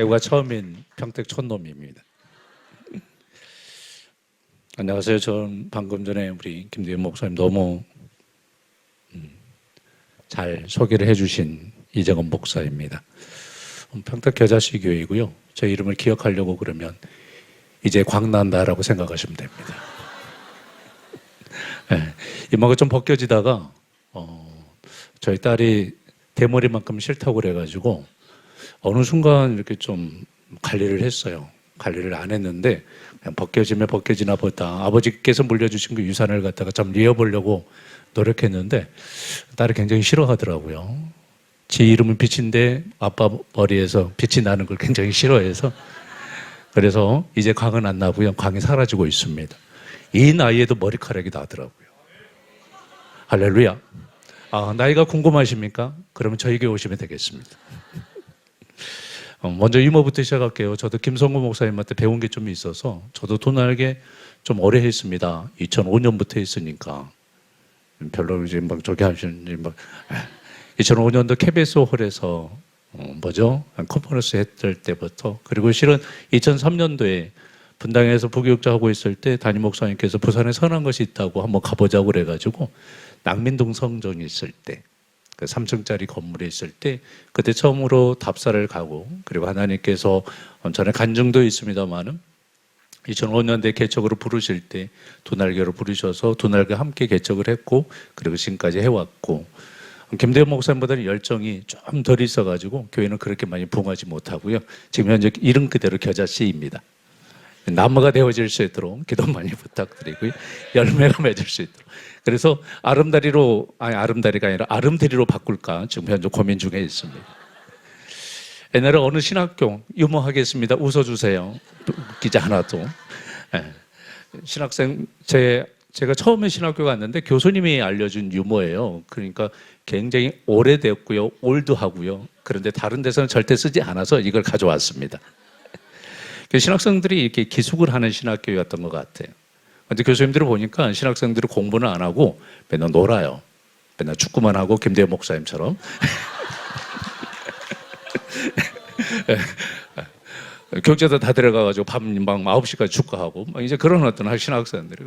배우가 처음인 평택 촌놈입니다. 안녕하세요. 저는 방금 전에 우리 김대현 목사님 너무 잘 소개를 해주신 이정은 목사입니다. 평택 겨자씨 교회이고요. 제 이름을 기억하려고 그러면 이제 광난다라고 생각하시면 됩니다. 네, 이마가 좀 벗겨지다가 저희 딸이 대머리만큼 싫다고 그래가지고 어느 순간 이렇게 좀 관리를 했어요. 관리를 안 했는데 그냥 벗겨지면 벗겨지나 보다. 아버지께서 물려주신 그 유산을 갖다가 좀 이어보려고 노력했는데 딸이 굉장히 싫어하더라고요. 지 이름은 빛인데 아빠 머리에서 빛이 나는 걸 굉장히 싫어해서 그래서 이제 광은 안 나고요. 광이 사라지고 있습니다. 이 나이에도 머리카락이 나더라고요. 할렐루야. 나이가 궁금하십니까? 그러면 저희 교회 오시면 되겠습니다. 먼저 유머부터 시작할게요. 저도 김성구 목사님한테 배운 게 좀 있어서 저도 돈 알게 좀 오래 했습니다. 2005년부터 했으니까 별로 이제 막 저기 하시는 2005년도 KBS 홀에서 컨퍼런스 했을 때부터 그리고 실은 2003년도에 분당에서 부교육자 하고 있을 때 담임 목사님께서 부산에 선한 것이 있다고 한번 가보자고 그래가지고 낭민동 성전이 있을 때 그 3층짜리 건물에 있을 때 그때 처음으로 답사를 가고 그리고 하나님께서 전에 간증도 있습니다만은 2005년대 개척으로 부르실 때 두 날개로 부르셔서 두 날개 함께 개척을 했고 그리고 지금까지 해왔고 김대현 목사님보다는 열정이 좀 덜 있어가지고 교회는 그렇게 많이 부흥하지 못하고요. 지금 현재 이름 그대로 겨자씨입니다. 나무가 되어질 수 있도록 기도 많이 부탁드리고요. 열매가 맺을 수 있도록. 그래서 아름다리가 아니라 아름드리로 바꿀까 지금 현재 고민 중에 있습니다. 옛날에 어느 신학교 유머하겠습니다. 웃어주세요. 웃기지 않아도. 신학생 제가 처음에 신학교 갔는데 교수님이 알려준 유머예요. 그러니까 굉장히 오래됐고요. 올드하고요. 그런데 다른 데서는 절대 쓰지 않아서 이걸 가져왔습니다. 신학생들이 이렇게 기숙을 하는 신학교였던 것 같아요. 근데 교수님들을 보니까 신학생들이 공부는 안 하고 맨날 놀아요. 맨날 축구만 하고 김대현 목사님처럼. 교육자도 다 들어가가지고 밤 9시까지 축구하고 이제 그런 어떤 신학생들이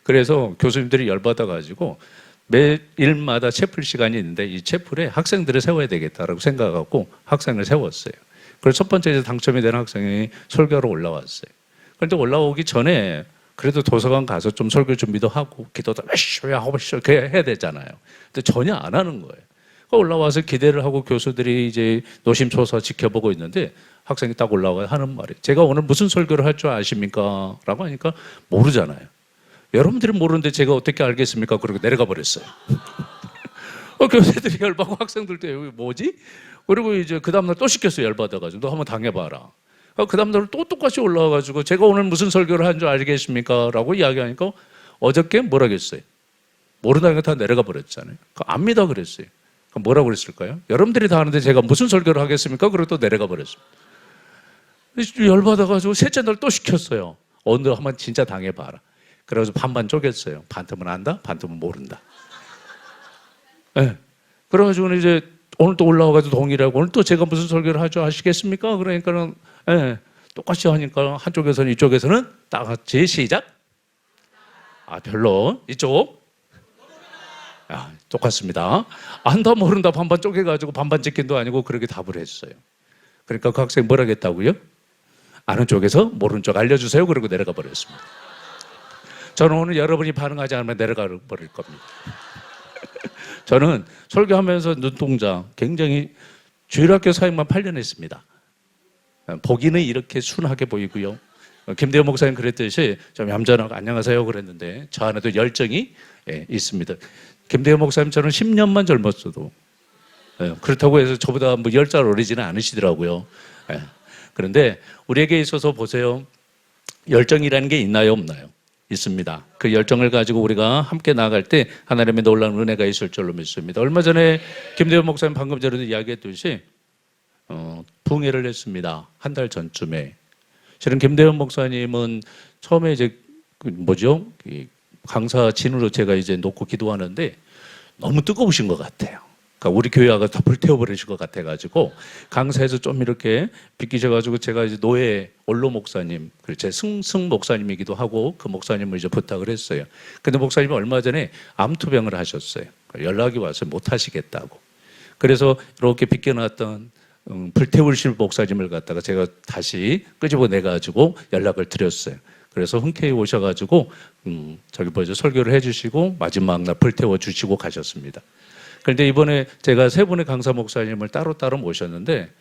그래서 교수님들이 열받아가지고 매일마다 채플 시간이 있는데 이 채플에 학생들을 세워야 되겠다라고 생각하고 학생을 세웠어요. 그래서 첫 번째 당첨이 된 학생이 설교하러 올라왔어요. 그런데 올라오기 전에 그래도 도서관 가서 좀 설교 준비도 하고 기도도 열심히 하고 해야 되잖아요. 근데 전혀 안 하는 거예요. 올라와서 기대를 하고 교수들이 이제 노심초사 지켜보고 있는데 학생이 딱 올라와서 하는 말이 제가 오늘 무슨 설교를 할 줄 아십니까? 라고 하니까 모르잖아요. 여러분들이 모르는데 제가 어떻게 알겠습니까? 그러고 내려가 버렸어요. 교수들이 열받고 학생들도 여기 뭐지? 그리고 이제 그 다음날 또 시켰어요. 열받아가지고 너 한번 당해봐라. 그 다음날 또 똑같이 올라와가지고 제가 오늘 무슨 설교를 한 줄 알겠습니까? 라고 이야기하니까 어저께 뭐라 그랬어요? 모른다니까 다 내려가 버렸잖아요. 압니다 그랬어요. 그럼 뭐라고 그랬을까요? 여러분들이 다 하는데 제가 무슨 설교를 하겠습니까? 그리고 또 내려가 버렸습니다. 열받아가지고 셋째 날 또 시켰어요. 오늘 한번 진짜 당해봐라. 그래서 반반 쪼갰어요. 반틈은 안다, 반틈은 모른다. 네. 그래가지고 이제 오늘 또 올라와가지고 동의를 하고 오늘 또 제가 무슨 설교를 하죠 하시겠습니까? 그러니까는 똑같이 하니까 한쪽에서는 이쪽에서는 다 같이 시작. 별로 이쪽. 똑같습니다. 안다 모른다 반반 쪼개가지고 반반 찍긴도 아니고 그렇게 답을 했어요. 그러니까 그 학생이 뭘 하겠다고요? 아는 쪽에서 모르는 쪽 알려주세요. 그러고 내려가 버렸습니다. 저는 오늘 여러분이 반응하지 않으면 내려가 버릴 겁니다. 저는 설교하면서 눈동자 굉장히 주일학교 사역만 8년 했습니다. 보기는 이렇게 순하게 보이고요. 김대현 목사님 그랬듯이 좀 얌전하고 안녕하세요 그랬는데 저 안에도 열정이 있습니다. 김대현 목사님처럼 10년만 젊었어도 그렇다고 해서 저보다 10살 어리지는 않으시더라고요. 그런데 우리에게 있어서 보세요. 열정이라는 게 있나요 없나요? 있습니다. 그 열정을 가지고 우리가 함께 나아갈 때 하나님의 놀라운 은혜가 있을 줄로 믿습니다. 얼마 전에 김대현 목사님 방금 전에도 이야기했듯이 부흥회를 했습니다. 한 달 전쯤에. 실은 김대현 목사님은 처음에 이제 강사 진으로 제가 이제 놓고 기도하는데 너무 뜨거우신 것 같아요. 그러니까 우리 교회 와가 다 불태워버리실 것 같아가지고 강사에서 좀 이렇게 비키셔가지고 제가 이제 노예 원로 목사님, 제 승 목사님이기도 하고 그 목사님을 이제 부탁을 했어요. 근데 목사님이 얼마 전에 암투병을 하셨어요. 연락이 와서 못 하시겠다고. 그래서 이렇게 비껴놨던 불태우실 목사님을 갖다가 제가 다시 끄집어내가지고 연락을 드렸어요. 그래서 흔쾌히 오셔가지고 저기 뭐죠, 설교를 해주시고 마지막 날 불태워 주시고 가셨습니다. 그런데 이번에 제가 세 분의 강사 목사님을 따로따로 모셨는데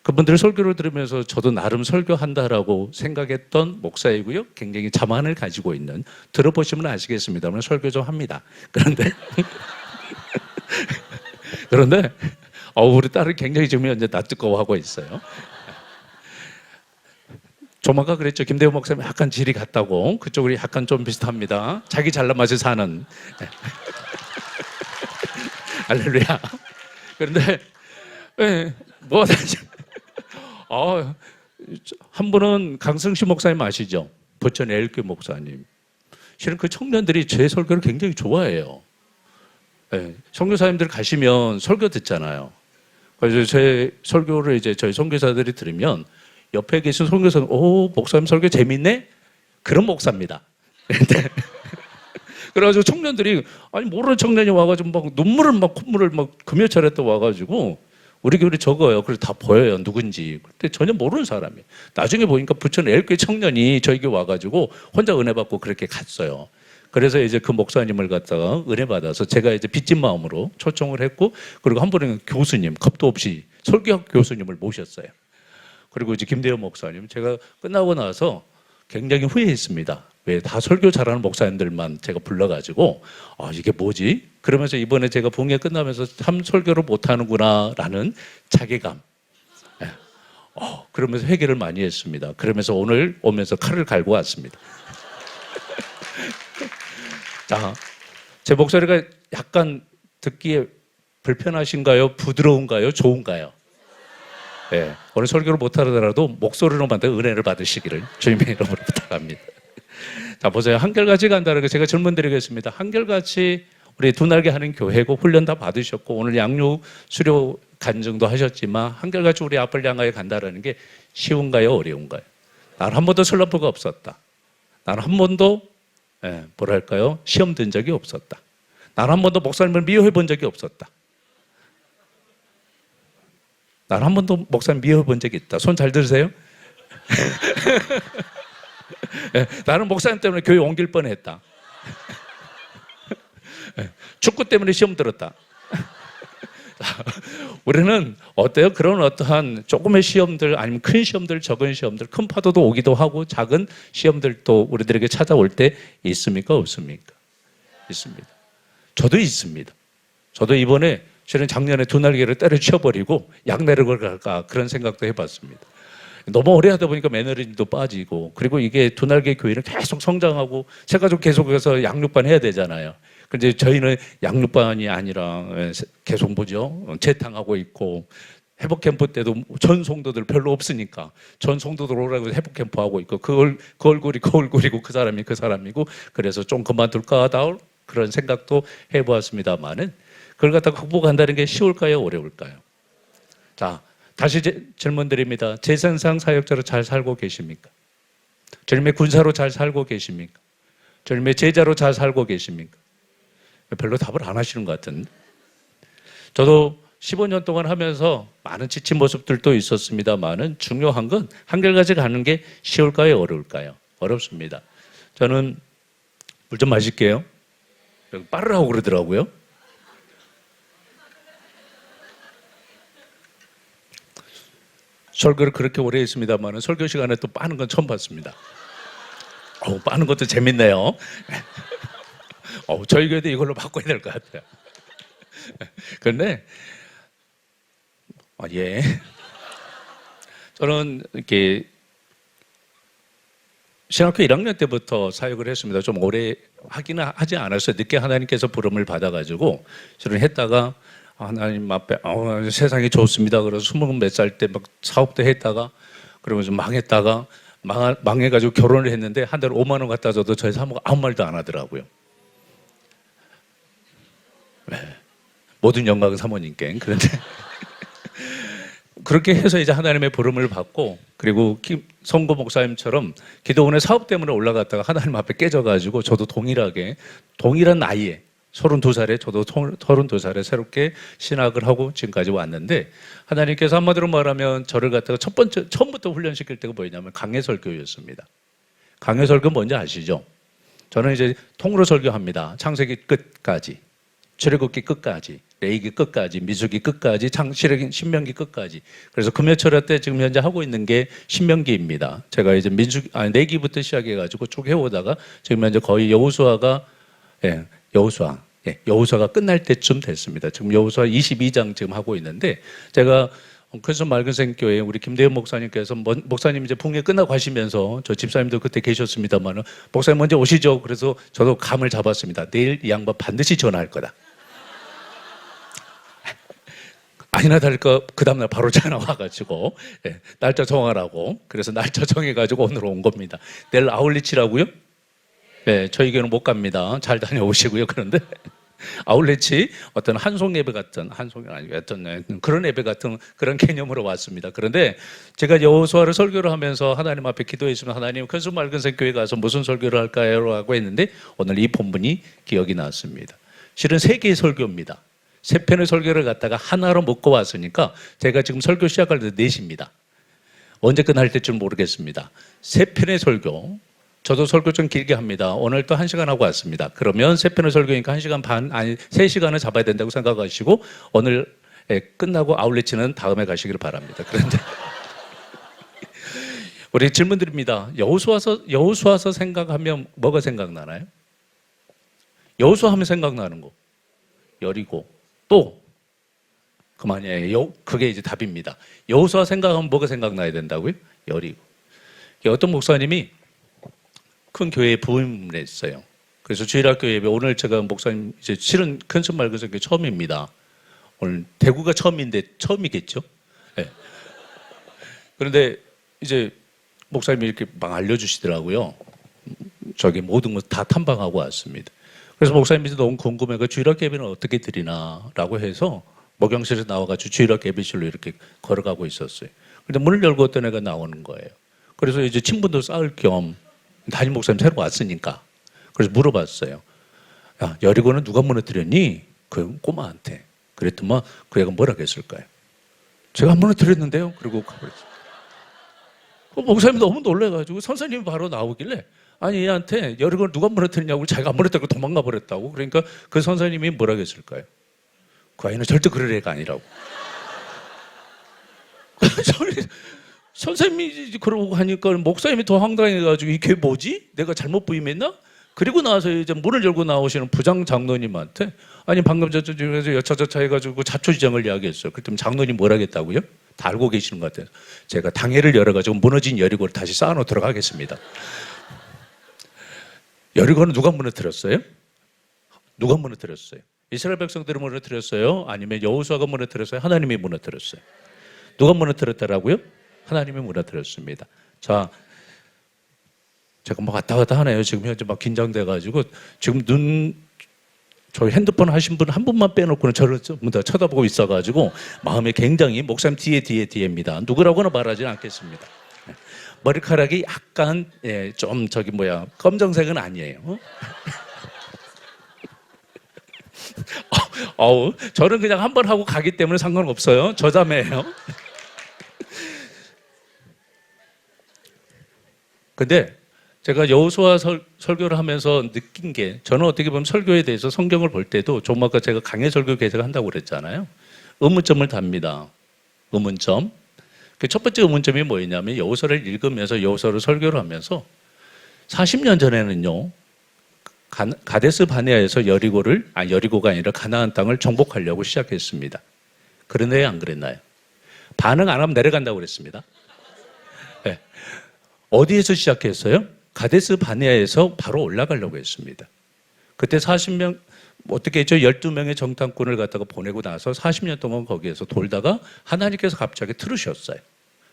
그분들 설교를 들으면서 저도 나름 설교한다라고 생각했던 목사이고요. 굉장히 자만을 가지고 있는, 들어보시면 아시겠습니다만 설교 좀 합니다. 그런데 우리 딸이 굉장히 지금 현재 낯뜨거워하고 있어요. 조만간 그랬죠. 김대호 목사님 약간 질이 같다고. 그쪽이 약간 좀 비슷합니다. 자기 잘난 맛에 사는. 할렐루야. 그런데 뭐 한 분은 강승시 목사님 아시죠? 부천 애일교 목사님. 실은 그 청년들이 제 설교를 굉장히 좋아해요. 선교사님들 가시면 설교 듣잖아요. 그래서 제 설교를 이제 저희 선교사들이 들으면 옆에 계신 선교사는 목사님 설교 재밌네? 그런 목사입니다. 그래가지고 청년들이 모르는 청년이 와가지고 막 눈물을 막 콧물을 막 금요철에 와가지고 우리 교회 적어요. 그래서 다 보여요 누군지. 근데 전혀 모르는 사람이에요. 나중에 보니까 부천 애일교회 청년이 저희 교회 와가지고 혼자 은혜 받고 그렇게 갔어요. 그래서 이제 그 목사님을 갖다가 은혜 받아서 제가 이제 빚진 마음으로 초청을 했고, 그리고 한 분은 교수님, 겁도 없이 설교학 교수님을 모셨어요. 그리고 이제 김대호 목사님, 제가 끝나고 나서 굉장히 후회했습니다. 왜 다 설교 잘하는 목사님들만 제가 불러가지고 이게 뭐지? 그러면서 이번에 제가 봉회 끝나면서 참 설교를 못하는구나라는 자괴감. 그러면서 회개를 많이 했습니다. 그러면서 오늘 오면서 칼을 갈고 왔습니다. 자, 제 목소리가 약간 듣기에 불편하신가요? 부드러운가요? 좋은가요? 네, 오늘 설교를 못하더라도 목소리로만 은혜를 받으시기를 주님의 이름으로 부탁합니다. 자, 보세요. 한결같이 간다는 거 제가 질문 드리겠습니다. 한결같이 우리 두 날개 하는 교회고 훈련 다 받으셨고 오늘 양육 수료 간증도 하셨지만 한결같이 우리 앞을 향하여 간다는 게 쉬운가요? 어려운가요? 나는 한 번도 슬럼프가 없었다. 나는 한 번도 뭐랄까요? 시험 든 적이 없었다. 나는 한 번도 목사님을 미워해 본 적이 없었다. 나는 한 번도 목사님 미워해 본 적이 있다. 손 잘 들으세요? 나는 목사님 때문에 교회 옮길 뻔했다. 축구 때문에 시험 들었다. 우리는 어때요? 그런 어떠한 조금의 시험들 아니면 큰 시험들, 적은 시험들, 큰 파도도 오기도 하고 작은 시험들도 우리들에게 찾아올 때 있습니까? 없습니까? 있습니다. 저도 있습니다. 저도 이번에 실은 작년에 두 날개를 때려치워버리고 약 내려걸 갈까 그런 생각도 해봤습니다. 너무 오래 하다 보니까 매너리즘도 빠지고, 그리고 이게 두 날개 교회는 계속 성장하고 새가족 계속해서 양육반 해야 되잖아요. 근데 저희는 양육반이 아니라 계속 재탕하고 있고, 회복 캠프 때도 전 성도들 별로 없으니까 전 성도들 오라고 회복 캠프 하고 있고, 그 얼굴이 그 얼굴이고 그 사람이 그 사람이고, 그래서 좀 그만둘까 하다 그런 생각도 해보았습니다만은 그걸 갖다가 극복한다는 게 쉬울까요? 어려울까요? 자, 다시 질문 드립니다. 재생상 사역자로 잘 살고 계십니까? 주님의 군사로 잘 살고 계십니까? 주님의 제자로 잘 살고 계십니까? 별로 답을 안 하시는 것 같은데. 저도 15년 동안 하면서 많은 지친 모습들도 있었습니다만은 중요한 건 한결같이 가는 게 쉬울까요? 어려울까요? 어렵습니다. 저는 물 좀 마실게요. 빠르라고 그러더라고요. 설교를 그렇게 오래 했습니다만 설교 시간에 또 빠는 건 처음 봤습니다. 빠는 것도 재밌네요. 저희 교회도 이걸로 바꿔야 될 것 같아요. 그런데 예, 저는 이렇게 신학교 1학년 때부터 사역을 했습니다. 좀 오래 하기는 하지 않았어요. 늦게 하나님께서 부름을 받아가지고 저는 했다가 하나님 앞에 세상이 좋습니다. 그래서 20 몇 살 때 막 사업도 했다가 그러면서 망했다가 망해가지고 결혼을 했는데 한 달에 5만 원 갖다 줘도 저희 사모가 아무 말도 안 하더라고요. 네. 모든 영광은 사모님께. 그런데 그렇게 해서 이제 하나님의 부름을 받고, 그리고 성고 목사님처럼 기도원의 사업 때문에 올라갔다가 하나님 앞에 깨져가지고 저도 동일한 나이에 32살에 저도 32살에 새롭게 신학을 하고 지금까지 왔는데, 하나님께서 한마디로 말하면 저를 갖다가 처음부터 훈련시킬 때가 뭐였냐면 강해설교였습니다. 강해설교 뭔지 아시죠? 저는 이제 통으로 설교합니다. 창세기 끝까지, 출애굽기 끝까지, 레위기 끝까지, 민수기 끝까지, 신명기 끝까지. 그래서 금요철야 때 지금 현재 하고 있는 게 신명기입니다. 제가 이제 레위기부터 시작해가지고 쭉 해오다가 지금 현재 거의 여호수아가 끝날 때쯤 됐습니다. 지금 여호수아 22장 지금 하고 있는데, 제가 그래서 맑은 교회 우리 김대현 목사님께서 목사님 이제 풍회 끝나고 가시면서, 저 집사님도 그때 계셨습니다만, 목사님 먼저 오시죠. 그래서 저도 감을 잡았습니다. 내일 이 양반 반드시 전화할 거다. 아니나 다를까 그 다음날 바로 전화 와가지고 날짜 정하라고. 그래서 날짜 정해가지고 오늘 온 겁니다. 내일 아울리치라고요? 네, 저희 교회는 못 갑니다. 잘 다녀오시고요. 그런데 아울렛이 어떤 한송 예배 같은, 한송이 아니고 어떤 그런 예배 같은 그런 개념으로 왔습니다. 그런데 제가 여호수아를 설교를 하면서 하나님 앞에 기도했으면, 하나님 큰수 맑은 새 교회 가서 무슨 설교를 할까요? 라고 했는데 오늘 이 본문이 기억이 났습니다. 실은 3개의 설교입니다. 3편의 설교를 갖다가 하나로 묶어 왔으니까 제가 지금 설교 시작할 때 4시입니다. 언제 끝날 때줄 모르겠습니다. 3편의 설교. 저도 설교 좀 길게 합니다. 오늘 또 1시간 하고 왔습니다. 그러면 3편의 설교니까 1시간 반, 아니 3시간을 잡아야 된다고 생각하시고 오늘 끝나고 아울렛치는 다음에 가시기를 바랍니다. 그런데 우리 질문 드립니다. 여호수아서 생각하면 뭐가 생각나나요? 여호수아 하면 생각나는 거. 여리고. 또 그만이에요. 그게 이제 답입니다. 여호수아 생각하면 뭐가 생각나야 된다고요? 여리고. 어떤 목사님이 큰 교회에 부임을 했어요. 그래서 주일학교 예배, 오늘 제가 목사님 이제 실은 큰손 맑은 성교 처음입니다. 오늘 대구가 처음이겠죠? 네. 그런데 이제 목사님이 이렇게 막 알려주시더라고요. 저기 모든 거 다 탐방하고 왔습니다. 그래서 목사님이 너무 궁금해서 주일학교 예배는 어떻게 드리나라고 해서 목욕실에서 나와가지고 주일학교 예배실로 이렇게 걸어가고 있었어요. 근데 문을 열고 어떤 애가 나오는 거예요. 그래서 이제 친분도 쌓을 겸 담임 목사님 새로 왔으니까 그래서 물어봤어요. 야, 여리고는 누가 무너뜨렸니? 그 꼬마한테. 그랬더만 그 애가 뭐라고 했을까요? 제가 안 무너뜨렸는데요. 그리고 가버렸어요. 목사님이 너무 놀래가지고 선생님이 바로 나오길래, 아니 얘한테 여리고는 누가 무너뜨렸냐고, 자기가 안 무너뜨리고 도망가 버렸다고. 그러니까 그 선생님이 뭐라고 했을까요? 그 아이는 절대 그럴 애가 아니라고. 선생님이 그러고 하니까 목사님이 더 황당해가지고 이게 뭐지? 내가 잘못 부임했나? 그리고 나서 이제 문을 열고 나오시는 부장 장로님한테, 아니 방금 저쪽에서 여차저차 해가지고 자초지정을 이야기했어요. 그랬더니 장로님 뭐라 했다고요? 다 알고 계시는 것 같아요. 제가 당회를 열어가지고 무너진 여리고를 다시 쌓아놓도록 하겠습니다. 여리고는 누가 무너뜨렸어요? 누가 무너뜨렸어요? 이스라엘 백성들이 무너뜨렸어요? 아니면 여호수아가 무너뜨렸어요? 하나님이 무너뜨렸어요? 누가 무너뜨렸다라고요? 하나님이 무너뜨렸습니다. 자, 제가 막 왔다 갔다 하네요. 지금 현재 막 긴장돼가지고 지금 저희 핸드폰 하신 분 한 분만 빼놓고는 저를 전부 다 쳐다보고 있어가지고 마음에 굉장히, 목사님 뒤에입니다. 누구라고는 말하지는 않겠습니다. 머리카락이 약간 좀 검정색은 아니에요. 저는 그냥 한 번 하고 가기 때문에 상관없어요. 저 자매예요. 근데 제가 여호수아 설교를 하면서 느낀 게, 저는 어떻게 보면 설교에 대해서 성경을 볼 때도 좀 아까 제가 강해 설교 계속 한다고 그랬잖아요. 의문점을 답니다. 의문점. 그 첫 번째 의문점이 뭐였냐면, 여호수아를 읽으면서 여호수아를 설교를 하면서 40년 전에는요, 가데스 바네아에서 여리고가 아니라 가나안 땅을 정복하려고 시작했습니다. 그런데 안 그랬나요? 반응 안 하면 내려간다고 그랬습니다. 네. 어디에서 시작했어요? 가데스 바네아에서 바로 올라가려고 했습니다. 그때 40명, 어떻게 했죠? 12명의 정탐꾼을 갖다가 보내고 나서 40년 동안 거기에서 돌다가 하나님께서 갑자기 들으셨어요.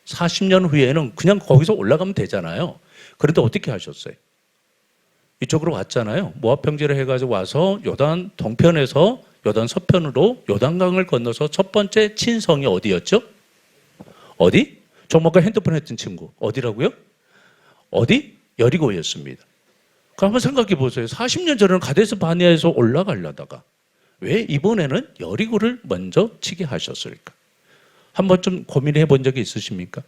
40년 후에는 그냥 거기서 올라가면 되잖아요. 그런데 어떻게 하셨어요? 이쪽으로 왔잖아요. 모압 평지를 해가지고 와서 요단 동편에서 요단 서편으로 요단강을 건너서 첫 번째 친성이 어디였죠? 어디? 좀 아까 핸드폰 했던 친구. 어디라고요? 어디? 여리고였습니다. 그럼 한번 생각해 보세요. 40년 전에는 가데스 바네아에서 올라가려다가 왜 이번에는 여리고를 먼저 치게 하셨을까? 한번 좀 고민해 본 적이 있으십니까?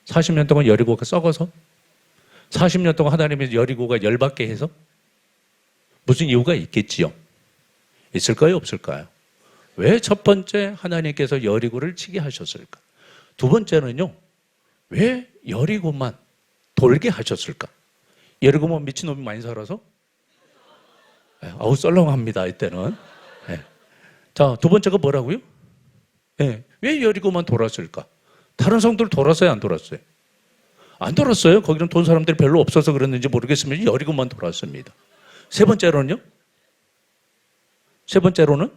40년 동안 여리고가 썩어서? 40년 동안 하나님의 여리고가 열받게 해서? 무슨 이유가 있겠지요? 있을까요? 없을까요? 왜 첫 번째 하나님께서 여리고를 치게 하셨을까? 두 번째는요, 왜 여리고만 돌게 하셨을까? 여리고만 미친놈이 많이 살아서? 아우, 썰렁합니다, 이때는. 네. 자, 두 번째가 뭐라고요? 네. 왜 여리고만 돌았을까? 다른 성들 돌았어요, 안 돌았어요? 안 돌았어요. 거기는 돈 사람들이 별로 없어서 그랬는지 모르겠으면 여리고만 돌았습니다. 세 번째로는요? 세 번째로는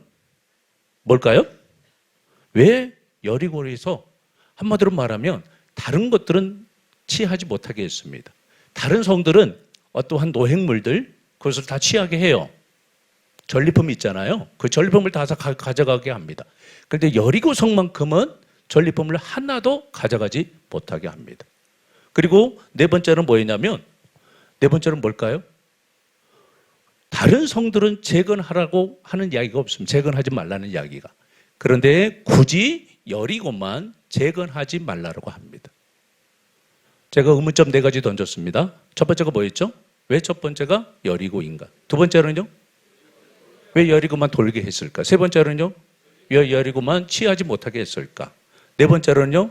뭘까요? 왜 여리고에서 한마디로 말하면 다른 것들은 취하지 못하게 했습니다. 다른 성들은 어떠한 노획물들 그것을 다 취하게 해요. 전리품이 있잖아요. 그 전리품을 다 가져가게 합니다. 그런데 여리고 성만큼은 전리품을 하나도 가져가지 못하게 합니다. 그리고 네 번째는 뭐였냐면 네 번째는 뭘까요? 다른 성들은 재건하라고 하는 이야기가 없습니다. 재건하지 말라는 이야기가. 그런데 굳이 여리고만 재건하지 말라고 합니다. 제가 의문점 네 가지 던졌습니다. 첫 번째가 뭐였죠? 왜 첫 번째가 여리고인가? 두 번째는요? 왜 여리고만 돌게 했을까? 세 번째는요? 왜 여리고만 취하지 못하게 했을까? 네 번째는요?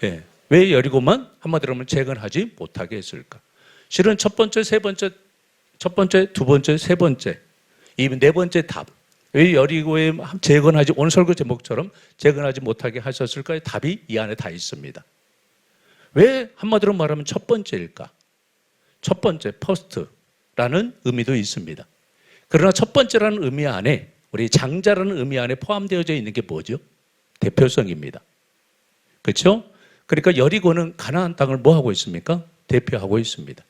네. 왜 여리고만 한마디로 하면 재건하지 못하게 했을까? 실은 첫 번째, 세 번째, 첫 번째, 두 번째, 세 번째, 이 네 번째 답. 왜 여리고에 재건하지, 오늘 설교 제목처럼 재건하지 못하게 하셨을까의 답이 이 안에 다 있습니다. 왜 한마디로 말하면 첫 번째일까? 첫 번째, 퍼스트라는 의미도 있습니다. 그러나 첫 번째라는 의미 안에 우리 장자라는 의미 안에 포함되어져 있는 게 뭐죠? 대표성입니다. 그렇죠? 그러니까 여리고는 가나안 땅을 뭐 하고 있습니까? 대표하고 있습니다.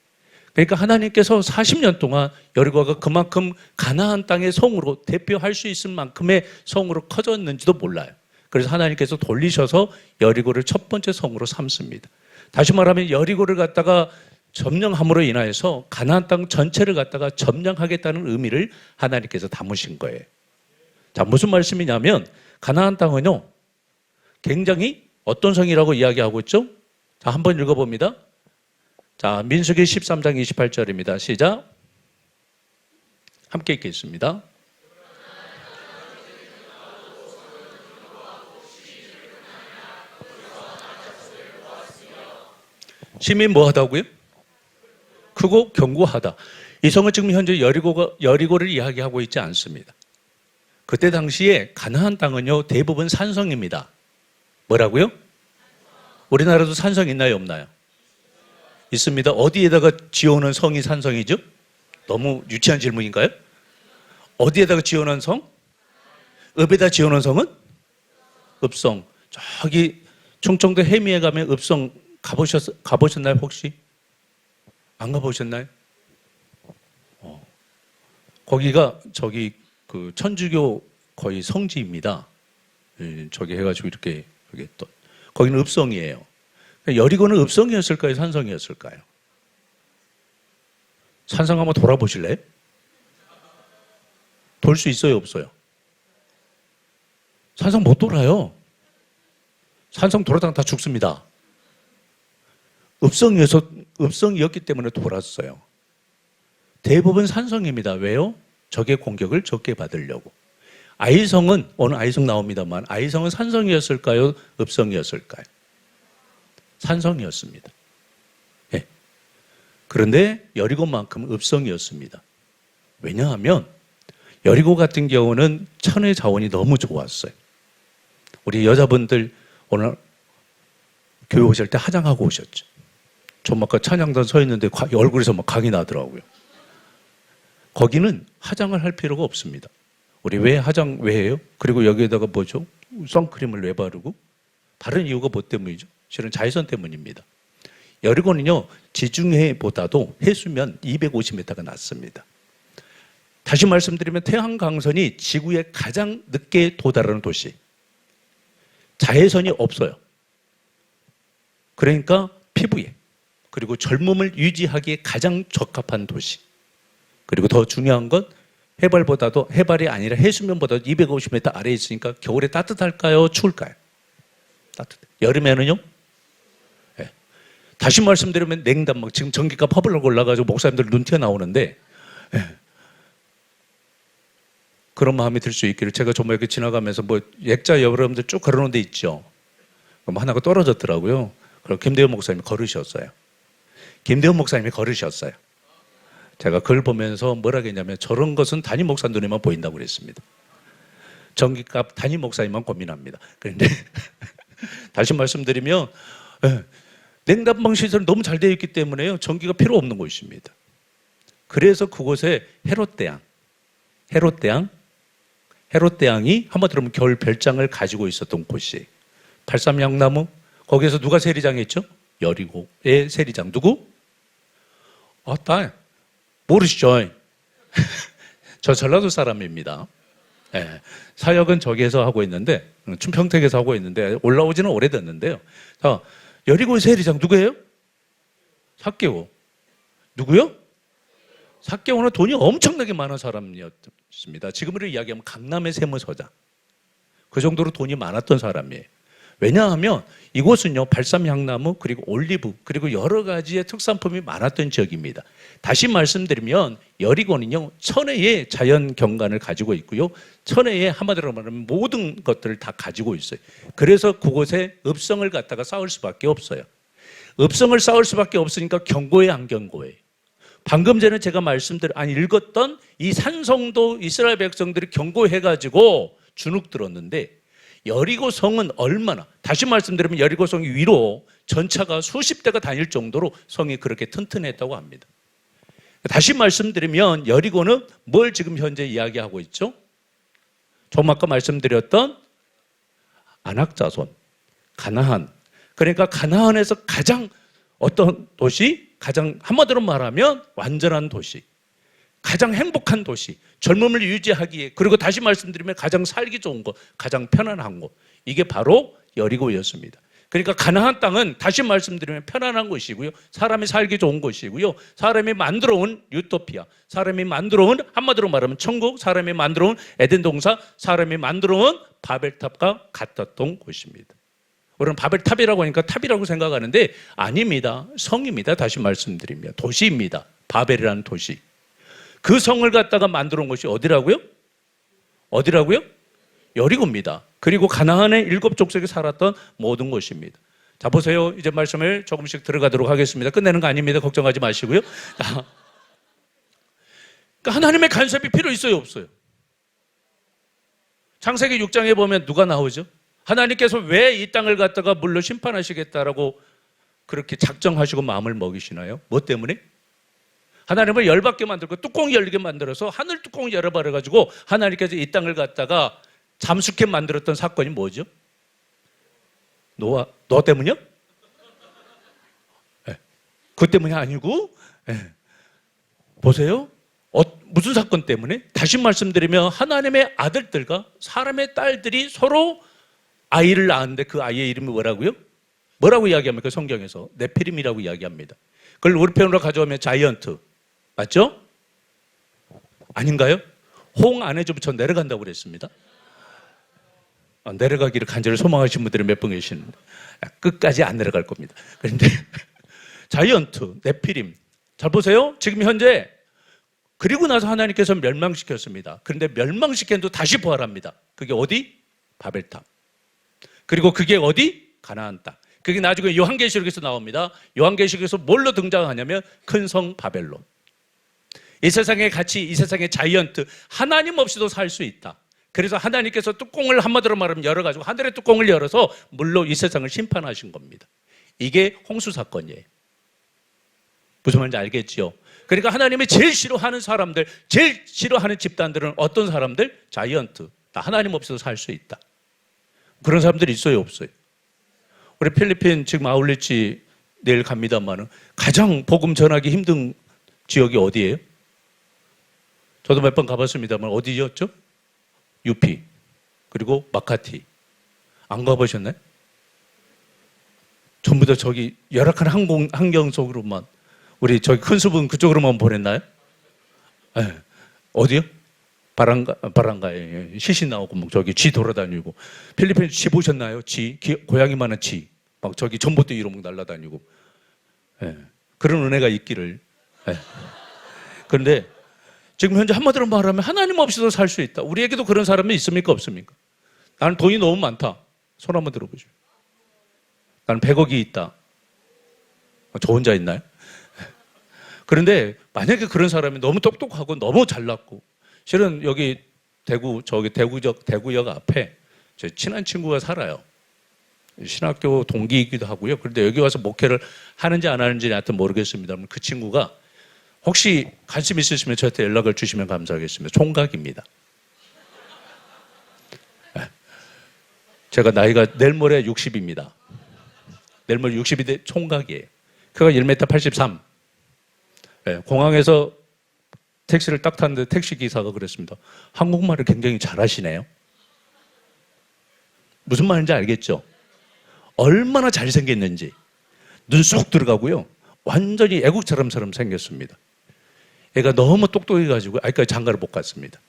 그러니까 하나님께서 40년 동안 여리고가 그만큼 가나안 땅의 성으로 대표할 수 있을 만큼의 성으로 커졌는지도 몰라요. 그래서 하나님께서 돌리셔서 여리고를 첫 번째 성으로 삼습니다. 다시 말하면 여리고를 갖다가 점령함으로 인하여서 가나안 땅 전체를 갖다가 점령하겠다는 의미를 하나님께서 담으신 거예요. 자, 무슨 말씀이냐면 가나안 땅은요, 굉장히 어떤 성이라고 이야기하고 있죠? 자, 한번 읽어봅니다. 자, 민수기 13장 28절입니다. 시작. 함께 읽겠습니다. 심히 뭐하다고요? 크고 견고하다. 이 성은 지금 현재 여리고를 이야기하고 있지 않습니다. 그때 당시에 가나안 땅은요, 대부분 산성입니다. 뭐라고요? 우리나라도 산성 있나요, 없나요? 있습니다. 어디에다가 지어놓은 성이 산성이죠? 너무 유치한 질문인가요? 어디에다가 지어놓은 성? 읍에다 지어놓은 성은? 읍성. 저기 충청도 해미에 가면 읍성 가보셨나요, 혹시? 안 가보셨나요? 거기가 저기 그 천주교 거의 성지입니다. 저기 해가지고 이렇게 또 거기는 읍성이에요. 여리고는 읍성이었을까요? 산성이었을까요? 산성 한번 돌아보실래요? 돌 수 있어요? 없어요? 산성 못 돌아요. 산성 돌아다가 다 죽습니다. 읍성이었기 때문에 돌았어요. 대부분 산성입니다. 왜요? 적의 공격을 적게 받으려고. 아이성은, 오늘 아이성 나옵니다만, 아이성은 산성이었을까요? 읍성이었을까요? 산성이었습니다. 네. 그런데 여리고만큼 읍성이었습니다. 왜냐하면 여리고 같은 경우는 천의 자원이 너무 좋았어요. 우리 여자분들 오늘 교회 오실 때 화장하고 오셨죠. 저 아까 찬양단 서 있는데 얼굴에서 막 각이 나더라고요. 거기는 화장을 할 필요가 없습니다. 우리 왜 화장 왜 해요? 그리고 여기에다가 뭐죠? 선크림을 왜 바르고? 바른 이유가 뭐 때문이죠? 실은 자외선 때문입니다. 여리고는요, 지중해보다도 해수면 250m가 낮습니다. 다시 말씀드리면 태양광선이 지구에 가장 늦게 도달하는 도시. 자외선이 없어요. 그러니까 피부에, 그리고 젊음을 유지하기에 가장 적합한 도시. 그리고 더 중요한 건 해발이 아니라 해수면보다 250m 아래에 있으니까 겨울에 따뜻할까요? 추울까요? 따뜻해. 여름에는요? 네. 다시 말씀드리면 냉담막, 지금 전기가 퍼블럭 올라가지고 목사님들 눈 튀어나오는데, 네. 그런 마음이 들 수 있기를. 제가 정말 이렇게 지나가면서 뭐 액자 여러분들 쭉 걸어놓은 데 있죠. 그럼 하나가 떨어졌더라고요. 그리고 김대현 목사님이 걸으셨어요. 김대현 목사님이 걸으셨어요. 제가 그걸 보면서 뭐라 했냐면 저런 것은 담임 목사 눈에만 보인다고 그랬습니다. 전기값 담임 목사님만 고민합니다. 그런데 다시 말씀드리면 냉난방 시설이 너무 잘 되어 있기 때문에요. 전기가 필요 없는 곳입니다. 그래서 그곳에 헤롯대왕이 한번 들으면 겨울 별장을 가지고 있었던 곳이 83양나무. 거기에서 누가 세리장했죠? 여리고의 세리장. 누구? 모르시죠? 저 전라도 사람입니다. 네. 사역은 저기에서 하고 있는데, 춘평택에서 하고 있는데, 올라오지는 오래됐는데요. 자, 여리고의 세리장 누구예요? 삭개오. 누구요? 삭개오는 돈이 엄청나게 많은 사람이었습니다. 지금으로 이야기하면 강남의 세무서장. 그 정도로 돈이 많았던 사람이에요. 왜냐하면 이곳은요, 발삼향나무, 그리고 올리브, 그리고 여러 가지의 특산품이 많았던 지역입니다. 다시 말씀드리면 여리고는요, 천혜의 자연 경관을 가지고 있고요, 천혜의 한마디로 말하면 모든 것들을 다 가지고 있어요. 그래서 그곳에 읍성을 갖다가 쌓을 수밖에 없어요. 읍성을 쌓을 수밖에 없으니까 견고해, 안 견고해? 방금 전에 제가 읽었던 이 산성도 이스라엘 백성들이 견고해가지고 주눅 들었는데, 여리고 성은 얼마나, 다시 말씀드리면 여리고 성이 위로 전차가 수십 대가 다닐 정도로 성이 그렇게 튼튼했다고 합니다. 다시 말씀드리면 여리고는 뭘 지금 현재 이야기하고 있죠? 조금 아까 말씀드렸던 안악자손, 가나안. 그러니까 가나안에서 가장 어떤 도시? 가장 한마디로 말하면 완전한 도시, 가장 행복한 도시, 젊음을 유지하기에, 그리고 다시 말씀드리면 가장 살기 좋은 곳, 가장 편안한 곳, 이게 바로 여리고였습니다. 그러니까 가나안 땅은 다시 말씀드리면 편안한 곳이고요, 사람이 살기 좋은 곳이고요, 사람이 만들어온 유토피아, 사람이 만들어온 한마디로 말하면 천국, 사람이 만들어온 에덴 동산, 사람이 만들어온 바벨탑과 같았던 곳입니다. 우리는 바벨탑이라고 하니까 탑이라고 생각하는데 아닙니다. 성입니다. 다시 말씀드리면 도시입니다. 바벨이라는 도시. 그 성을 갖다가 만들어 온 것이 어디라고요? 여리고입니다. 그리고 가나안의 7족속이 살았던 모든 곳입니다. 자, 보세요. 이제 말씀을 조금씩 들어가도록 하겠습니다. 끝내는 거 아닙니다. 걱정하지 마시고요. 그러니까 하나님의 간섭이 필요 있어요, 없어요? 창세기 6장에 보면 누가 나오죠? 하나님께서 왜 이 땅을 갖다가 물로 심판하시겠다라고 그렇게 작정하시고 마음을 먹이시나요? 뭐 때문에? 하나님을 열받게 만들고 뚜껑이 열리게 만들어서 하늘 뚜껑을 열어버려가지고 하나님께서 이 땅을 갖다가 잠수케 만들었던 사건이 뭐죠? 노아 때문이요? 네. 그것 때문이 아니고, 네. 보세요. 무슨 사건 때문에? 다시 말씀드리면 하나님의 아들들과 사람의 딸들이 서로 아이를 낳았는데 그 아이의 이름이 뭐라고요? 뭐라고 이야기합니까? 성경에서 네피림이라고 이야기합니다. 그걸 우리 표현으로 가져오면 자이언트, 맞죠? 아닌가요? 호응 안 해주면 전 내려간다고 그랬습니다. 내려가기를 간절히 소망하신 분들이 몇 분 계시는데 끝까지 안 내려갈 겁니다. 그런데 자이언트, 네피림, 잘 보세요. 지금 현재 그리고 나서 하나님께서 멸망시켰습니다. 그런데 멸망시켰는데 다시 부활합니다. 그게 어디? 바벨탑. 그리고 그게 어디? 가나안 땅. 그게 나중에 요한계시록에서 나옵니다. 요한계시록에서 뭘로 등장하냐면 큰 성 바벨론. 이 세상의 가치, 이 세상의 자이언트, 하나님 없이도 살 수 있다. 그래서 하나님께서 뚜껑을 한마디로 말하면 열어가지고 하늘의 뚜껑을 열어서 물로 이 세상을 심판하신 겁니다. 이게 홍수 사건이에요. 무슨 말인지 알겠지요? 그러니까 하나님이 제일 싫어하는 사람들, 제일 싫어하는 집단들은 어떤 사람들? 자이언트. 나 하나님 없이도 살 수 있다. 그런 사람들이 있어요, 없어요? 우리 필리핀 지금 아울렛이 내일 갑니다만은 가장 복음 전하기 힘든 지역이 어디예요? 저도 몇 번 가봤습니다만 어디였죠? UP 그리고 마카티 안 가보셨나요? 전부 다 저기 열악한 환경 속으로만 우리 저기 큰 숲은 그쪽으로만 보냈나요? 네. 어디요? 바랑가에 시신 나오고 뭐 저기 쥐 돌아다니고 필리핀 쥐 보셨나요? 고양이만한 쥐 막 저기 전봇대 위로 막 날아다니고 네. 그런 은혜가 있기를. 네. 그런데 지금 현재 한마디로 말하면 하나님 없이도 살 수 있다. 우리에게도 그런 사람이 있습니까? 없습니까? 나는 돈이 너무 많다. 손 한번 들어보죠. 나는 100억이 있다. 저 혼자 있나요? 그런데 만약에 그런 사람이 너무 똑똑하고 너무 잘났고 실은 여기 대구역 앞에 제 친한 친구가 살아요. 신학교 동기이기도 하고요. 그런데 여기 와서 목회를 하는지 안 하는지 하여튼 모르겠습니다만 그 친구가 혹시 관심 있으시면 저한테 연락을 주시면 감사하겠습니다. 총각입니다. 제가 나이가 내일 모레 60입니다. 내일 모레 60인데 총각이에요. 그가 1m 83. 공항에서 택시를 딱 탔는데 택시기사가 그랬습니다. 한국말을 굉장히 잘하시네요. 무슨 말인지 알겠죠? 얼마나 잘생겼는지 눈 쑥 들어가고요. 완전히 애국처럼 생겼습니다. 애가 너무 똑똑해가지고 아직까지 장가를 못 갔습니다.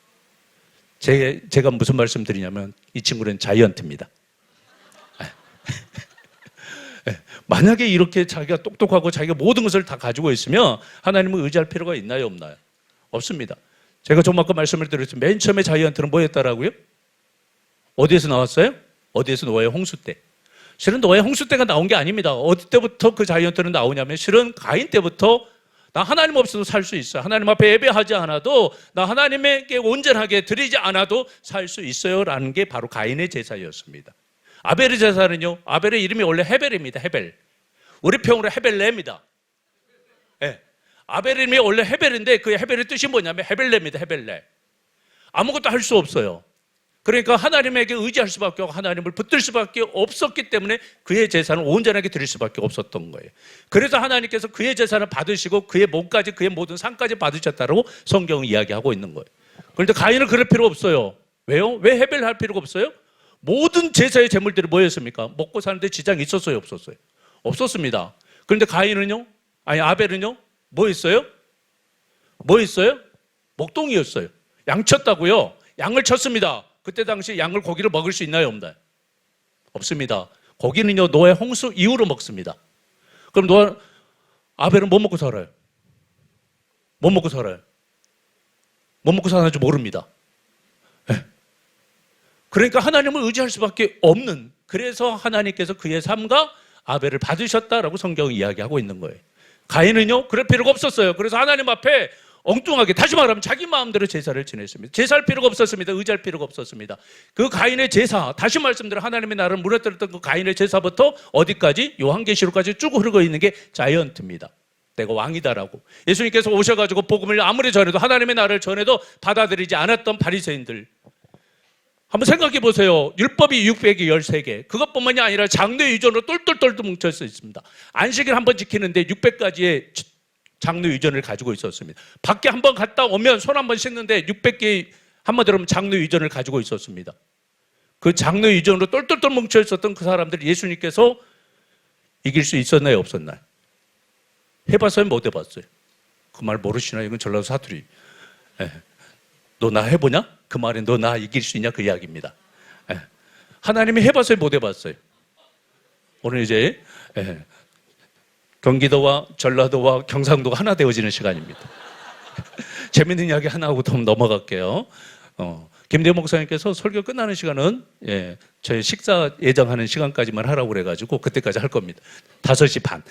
제가 무슨 말씀 드리냐면 이 친구는 자이언트입니다. 만약에 이렇게 자기가 똑똑하고 자기가 모든 것을 다 가지고 있으면 하나님을 의지할 필요가 있나요? 없나요? 없습니다. 제가 좀 아까 말씀을 드렸죠. 맨 처음에 자이언트는 뭐였다라고요? 어디에서 나왔어요? 어디에서? 노아의 홍수 때. 실은 노아의 홍수 때가 나온 게 아닙니다. 어디 때부터 그 자이언트는 나오냐면 실은 가인 때부터 나 하나님 없어도 살 수 있어요. 하나님 앞에 예배하지 않아도 나 하나님에게 온전하게 드리지 않아도 살 수 있어요 라는 게 바로 가인의 제사였습니다. 아벨의 제사는요, 아벨의 이름이 원래 헤벨입니다. 헤벨. 우리 평으로 헤벨레입니다. 네. 아벨의 이름이 원래 헤벨인데 그 헤벨의 뜻이 뭐냐면 헤벨레입니다. 헤벨레. 아무것도 할 수 없어요. 그러니까 하나님에게 의지할 수밖에 없고 하나님을 붙들 수밖에 없었기 때문에 그의 제사는 온전하게 드릴 수밖에 없었던 거예요. 그래서 하나님께서 그의 제사를 받으시고 그의 몸까지 그의 모든 상까지 받으셨다고 성경은 이야기하고 있는 거예요. 그런데 가인은 그럴 필요 없어요. 왜요? 왜 헤벨을 할 필요가 없어요? 모든 제사의 제물들이 뭐였습니까? 먹고 사는데 지장이 있었어요? 없었어요? 없었습니다. 그런데 가인은요? 아니 아벨은요? 뭐 했어요? 뭐 했어요? 목동이었어요. 양 쳤다고요? 양을 쳤습니다. 그때 당시 양을 고기를 먹을 수 있나요? 없나요? 없습니다. 고기는요 노아의 홍수 이후로 먹습니다. 그럼 아벨은 뭐 먹고 살아요? 뭐 먹고 살아요? 뭐 먹고 사는지 모릅니다. 네. 그러니까 하나님을 의지할 수밖에 없는, 그래서 하나님께서 그의 삶과 아벨을 받으셨다라고 성경은 이야기하고 있는 거예요. 가인은요 그럴 필요가 없었어요. 그래서 하나님 앞에 엉뚱하게, 다시 말하면 자기 마음대로 제사를 지냈습니다. 제사할 필요가 없었습니다. 의지할 필요가 없었습니다. 그 가인의 제사, 다시 말씀드려 하나님의 나라를 무너뜨렸던 그 가인의 제사부터 어디까지? 요한계시록까지 쭉 흐르고 있는 게 자이언트입니다. 내가 왕이다라고. 예수님께서 오셔가지고 복음을 아무리 전해도, 하나님의 나라를 전해도 받아들이지 않았던 바리새인들, 한번 생각해 보세요. 율법이 613개. 그것뿐만이 아니라 장래 유전으로 똘똘똘 뭉쳐 있습니다. 안식일 한번 지키는데 600가지의 장로 유전을 가지고 있었습니다. 밖에 한번 갔다 오면 손 한번 씻는데 600개의, 한마디로 하면 장로 유전을 가지고 있었습니다. 그 장로 유전으로 똘똘똘 뭉쳐 있었던 그 사람들 예수님께서 이길 수 있었나요? 없었나요? 해봤어요? 못 해봤어요? 그 말 모르시나요? 이건 전라도 사투리. 너 나 해보냐? 그 말은 너 나 이길 수 있냐? 그 이야기입니다. 하나님이 해봤어요? 못 해봤어요? 오늘 이제 경기도와 전라도와 경상도가 하나 되어지는 시간입니다. 재밌는 이야기 하나 하고 좀 넘어갈게요. 김대호 목사님께서 설교 끝나는 시간은 저희 식사 예정하는 시간까지만 하라고 그래가지고 그때까지 할 겁니다. 5시 반.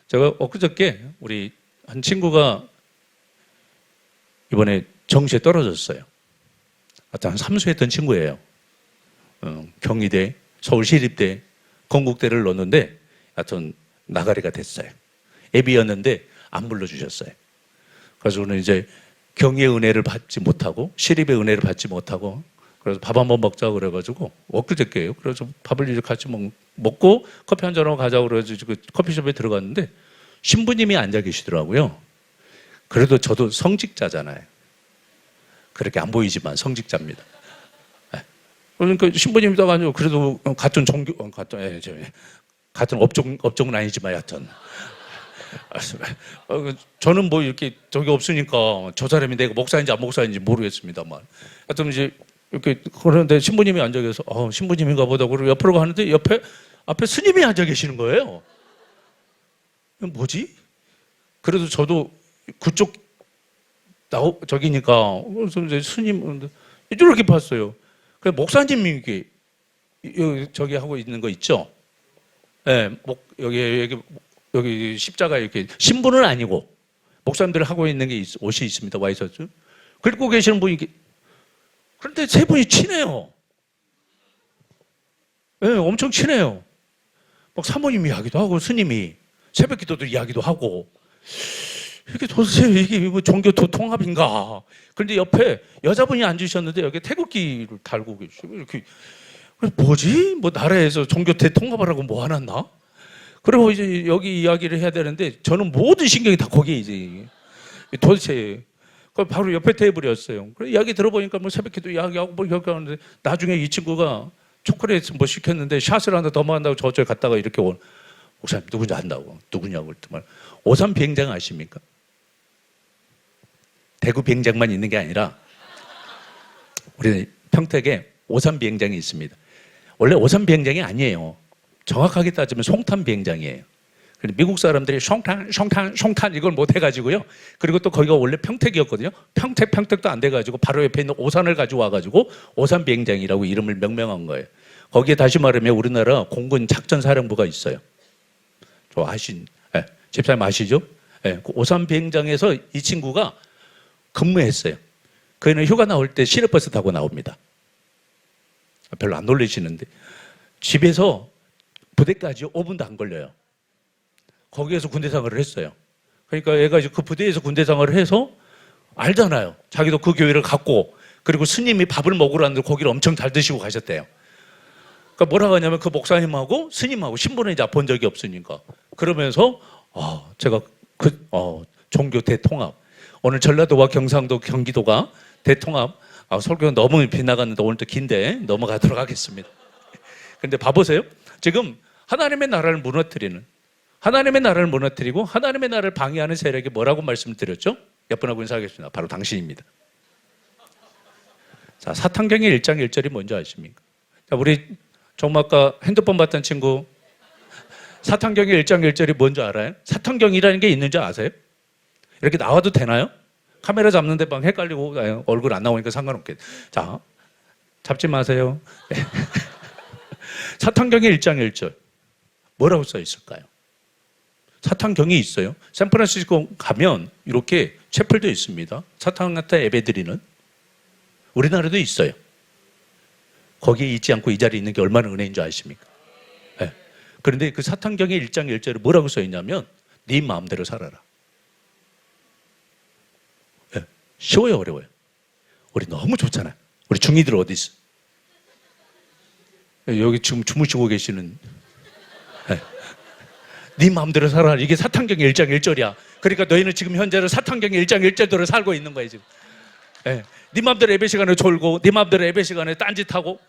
제가 엊그저께 우리 한 친구가 이번에 정시에 떨어졌어요. 한 삼수했던 친구예요. 경희대, 서울시립대, 건국대를 넣었는데 하여튼 나가리가 됐어요. 예비였는데 안 불러주셨어요. 그래서 오늘 이제 경희의 은혜를 받지 못하고 시립의 은혜를 받지 못하고, 그래서 밥 한번 먹자고 그래가지고 엊그저께요. 그래서 밥을 이제 같이 먹고 커피 한잔하고 가자고 그래가지고 커피숍에 들어갔는데 신부님이 앉아 계시더라고요. 그래도 저도 성직자잖아요. 그렇게 안 보이지만 성직자입니다. 예. 그러니까 신부님이다가 아니고 그래도 같은 종교, 같은 업종은 아니지만 여하튼. 저는 뭐 이렇게 저기 없으니까 저 사람이 내가 목사인지 안 목사인지 모르겠습니다만. 하여튼 이제 이렇게 그런데 신부님이 앉아 계셔서 신부님인가 보다 그러고 옆으로 가는데 앞에 스님이 앉아 계시는 거예요. 뭐지? 그래도 저도 그쪽 저기니까 그래서 이제 스님 이렇게 봤어요. 그래 목사님이 이렇게 저기 하고 있는 거 있죠? 예, 여기 십자가 이렇게 신부는 아니고 목사님들 하고 있는 게 옷이 있습니다. 와 있었죠. 긁고 계시는 분이 그런데 세 분이 친해요. 예, 엄청 친해요. 막 사모님 이야기도 하고 스님이 새벽 기도도 이야기도 하고 이게 도대체 이게 뭐 종교 통합인가? 그런데 옆에 여자분이 앉으셨는데 여기 태극기를 달고 계시고 이렇게 뭐지? 뭐 나라에서 종교 대통합을 하고 뭐 하나? 그리고 이제 여기 이야기를 해야 되는데 저는 모든 신경이 다 거기에 이제 도대체 바로 옆에 테이블이었어요. 그래 이야기 들어보니까 뭐 새벽기도 이야기하고 뭐 이렇게 하는데 나중에 이 친구가 초콜릿 뭐 시켰는데 샷을 하나 더 먹는다고 저쪽에 갔다가 이렇게 온 목사님 누군지 안다고 누구냐고 그랬더니 오산 비행장 아십니까? 대구 비행장만 있는 게 아니라 우리 평택에 오산 비행장이 있습니다. 원래 오산 비행장이 아니에요. 정확하게 따지면 송탄 비행장이에요. 미국 사람들이 송탄 이걸 못 해가지고요. 그리고 또 거기가 원래 평택이었거든요. 평택도 안 돼가지고 바로 옆에 있는 오산을 가지고 와가지고 오산 비행장이라고 이름을 명명한 거예요. 거기에 다시 말하면 우리나라 공군 작전사령부가 있어요. 집사님 아시죠? 그 오산 비행장에서 이 친구가 근무했어요. 그애는 휴가 나올 때 시내버스 타고 나옵니다. 별로 안 놀라시는데 집에서 부대까지 5분도 안 걸려요. 거기에서 군대 생활을 했어요. 그러니까 얘가 이제 그 부대에서 군대 생활을 해서 알잖아요. 자기도 그 교회를 갔고 그리고 스님이 밥을 먹으러 왔는데 고기를 엄청 잘 드시고 가셨대요. 그러니까 뭐라고 하냐면 그 목사님하고 스님하고 신부는 이제 본 적이 없으니까 그러면서 제가 종교 대통합 오늘 전라도와 경상도 경기도가 대통합 설교가 너무 빗나갔는데 오늘 또 긴데 넘어가도록 하겠습니다. 근데 봐보세요. 지금 하나님의 나라를 무너뜨리고 하나님의 나라를 방해하는 세력이 뭐라고 말씀을 드렸죠? 몇 분하고 인사하겠습니다. 바로 당신입니다. 자, 사탄경의 1장 1절이 뭔지 아십니까? 자, 우리 정말 아까 핸드폰 봤던 친구 사탄경의 1장 1절이 뭔지 알아요? 사탄경이라는 게 있는지 아세요? 이렇게 나와도 되나요? 카메라 잡는데 막 헷갈리고 얼굴 안 나오니까 상관없게. 자, 잡지 마세요. 사탄경의 1장 1절 뭐라고 써 있을까요? 사탄경이 있어요. 샌프란시스코 가면 이렇게 채플도 있습니다. 사탄한테 예배드리는 우리나라도 있어요. 거기에 있지 않고 이 자리에 있는 게 얼마나 은혜인 줄 아십니까? 네. 그런데 그 사탄경의 1장 1절에 뭐라고 써 있냐면 네 마음대로 살아라. 네. 쉬워요 어려워요? 우리 너무 좋잖아요. 우리 중이들 어디 있어? 여기 지금 주무시고 계시는 네 마음대로 살아라. 이게 사탄경의 1장 1절이야. 그러니까 너희는 지금 현재로 사탄경의 1장 1절대로 살고 있는 거야 지금. 네 마음대로 예배 시간에 졸고 네 마음대로 예배 시간에 딴짓하고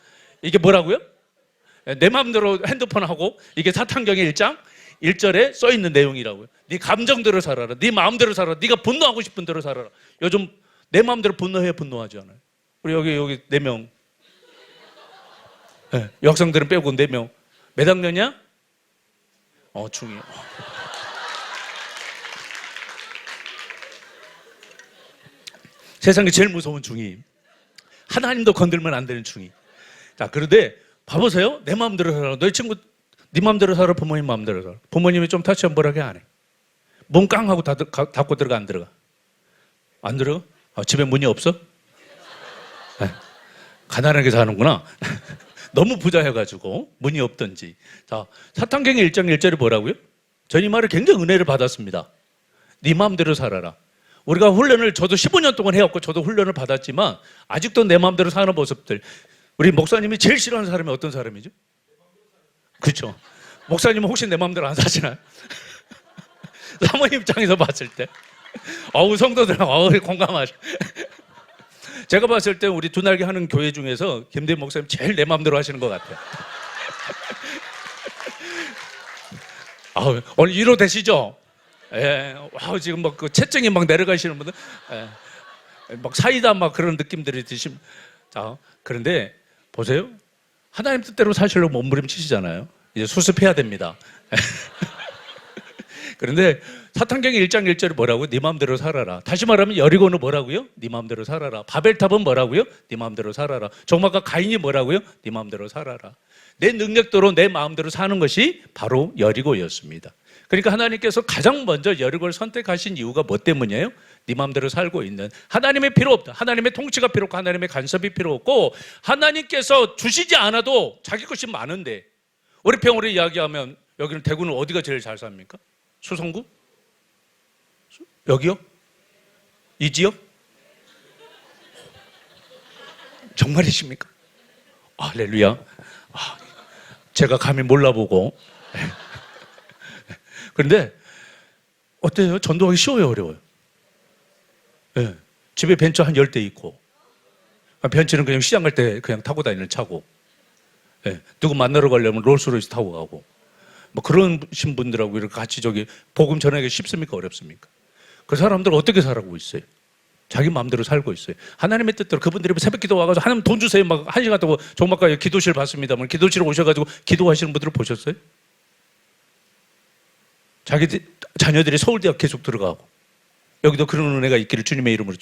이게 뭐라고요? 내 마음대로 핸드폰 하고 이게 사탄경의 1장 1절에 써 있는 내용이라고요. 네 감정대로 살아라. 네 마음대로 살아라. 네가 분노하고 싶은 대로 살아라. 요즘 내 마음대로 분노해야 분노하지 않아요. 우리 여기 4명 여학생들은 빼고 4명 몇 학년이야? 중2. 세상에 제일 무서운 중2. 하나님도 건들면 안 되는 중2. 자, 그런데 봐보세요. 내 마음대로 살아. 너희 친구 네 마음대로 살아. 부모님 마음대로 살아. 부모님이 좀 터치한벌하게 안 해. 문 깡 하고 닫고 들어가 안 들어가? 안 들어가? 집에 문이 없어? 가난하게 사는구나. 너무 부자여가지고 문이 없던지. 자, 사탄경의 1장 1절이 뭐라고요? 저는 이 말을 굉장히 은혜를 받았습니다. 네 마음대로 살아라. 우리가 훈련을 저도 15년 동안 해왔고 저도 훈련을 받았지만 아직도 내 마음대로 사는 모습들. 우리 목사님이 제일 싫어하는 사람이 어떤 사람이죠? 그렇죠. 목사님은 혹시 내 마음대로 안 사시나요? 사모님 입장에서 봤을 때 어우, 성도들, 어우, 공감하죠. 제가 봤을 때 우리 두 날개 하는 교회 중에서 김대현 목사님 제일 내 마음대로 하시는 것 같아요. 오늘 위로 되시죠? 예, 와, 지금 막 그 채증이 막 내려가시는 분들, 예, 막 사이다 막 그런 느낌들이 드심. 자, 그런데 보세요. 하나님 뜻대로 사시려고 몸부림치시잖아요. 이제 수습해야 됩니다. 그런데 사탄경의 1장 1절이 뭐라고요? 네 마음대로 살아라. 다시 말하면 여리고는 뭐라고요? 네 마음대로 살아라. 바벨탑은 뭐라고요? 네 마음대로 살아라. 정막과 가인이 뭐라고요? 네 마음대로 살아라. 내 능력대로 내 마음대로 사는 것이 바로 여리고였습니다. 그러니까 하나님께서 가장 먼저 여리고를 선택하신 이유가 뭐 때문이에요? 네 마음대로 살고 있는 하나님의 필요 없다. 하나님의 통치가 필요 없고 하나님의 간섭이 필요 없고 하나님께서 주시지 않아도 자기 것이 많은데 우리 평으로 이야기하면 여기는 대구는 어디가 제일 잘 삽니까? 수성구? 여기요? 이 지역? 정말이십니까? 할렐루야. 제가 감히 몰라보고. 그런데 어때요? 전도하기 쉬워요, 어려워요? 네. 집에 벤츠 한 10대 있고 벤츠는 그냥 시장 갈 때 그냥 타고 다니는 차고, 네. 누구 만나러 가려면 롤스로이스 타고 가고, 뭐 그러신 분들하고 이렇게 같이 복음 전하기가 쉽습니까? 어렵습니까? 그 사람들 어떻게 살아가고 있어요? 자기 마음대로 살고 있어요. 하나님의 뜻대로 그분들이 새벽 기도 와가지고 하나님 돈 주세요 막 1시간 동안 종막가에 기도실 봤습니다. 기도실에 오셔가지고 기도하시는 분들을 보셨어요? 자기 자녀들이 서울대학 계속 들어가고 여기도 그런 은혜가 있기를 주님의 이름으로.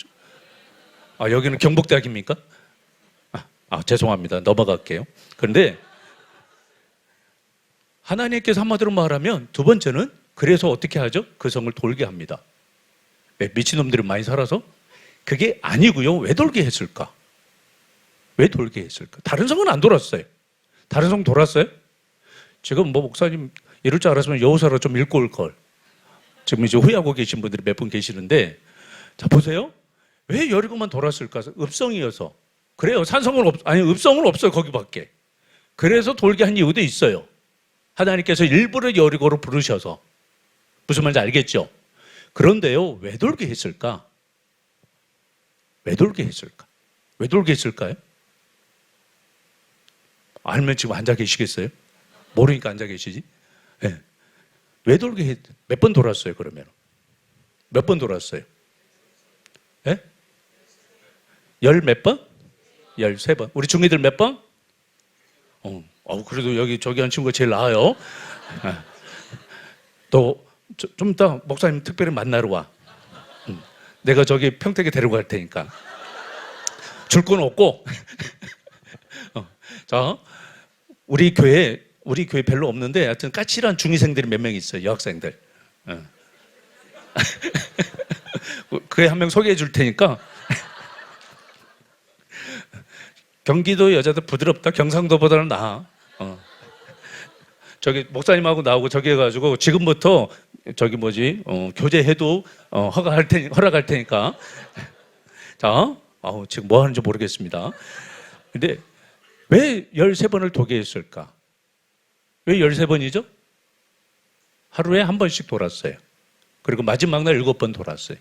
여기는 경북대학입니까? 죄송합니다. 넘어갈게요. 그런데 하나님께서 한마디로 말하면 두 번째는 그래서 어떻게 하죠? 그 성을 돌게 합니다. 왜? 미친놈들이 많이 살아서? 그게 아니고요. 왜 돌게 했을까? 왜 돌게 했을까? 다른 성은 안 돌았어요. 다른 성 돌았어요? 지금 뭐 목사님 이럴 줄 알았으면 여호수아로 좀 읽고 올 걸. 지금 이제 후회하고 계신 분들이 몇 분 계시는데, 자 보세요. 왜 여리고만 돌았을까? 읍성이어서. 그래요. 산성은 읍성은 없어요. 거기밖에. 그래서 돌게 한 이유도 있어요. 하나님께서 일부러 여리고로 부르셔서. 무슨 말인지 알겠죠? 그런데요, 왜 돌게 했을까? 왜 돌게 했을까? 왜 돌게 했을까요? 알면 지금 앉아 계시겠어요? 모르니까 앉아 계시지? 네. 왜 돌게 몇 번 돌았어요, 그러면? 몇 번 돌았어요? 예? 네? 열 몇 번? 13번. 우리 중이들 몇 번? 그래도 저기 한 친구가 제일 나아요. 또, 좀 이따 목사님 특별히 만나러 와. 내가 저기 평택에 데리고 갈 테니까. 줄 건 없고. 자, 우리 교회 별로 없는데 하여튼 까칠한 중이생들이 몇 명 있어요. 여학생들. 그 애 한 명 소개해 줄 테니까. 경기도 여자들 부드럽다. 경상도보다는 나아. 저기 목사님하고 나오고 저기 해가지고 지금부터 교제해도 허락할 테니까. 자, 지금 뭐 하는지 모르겠습니다. 근데 왜 13번을 도게 했을까? 왜 13번이죠? 하루에 한 번씩 돌았어요. 그리고 마지막 날 7번 돌았어요.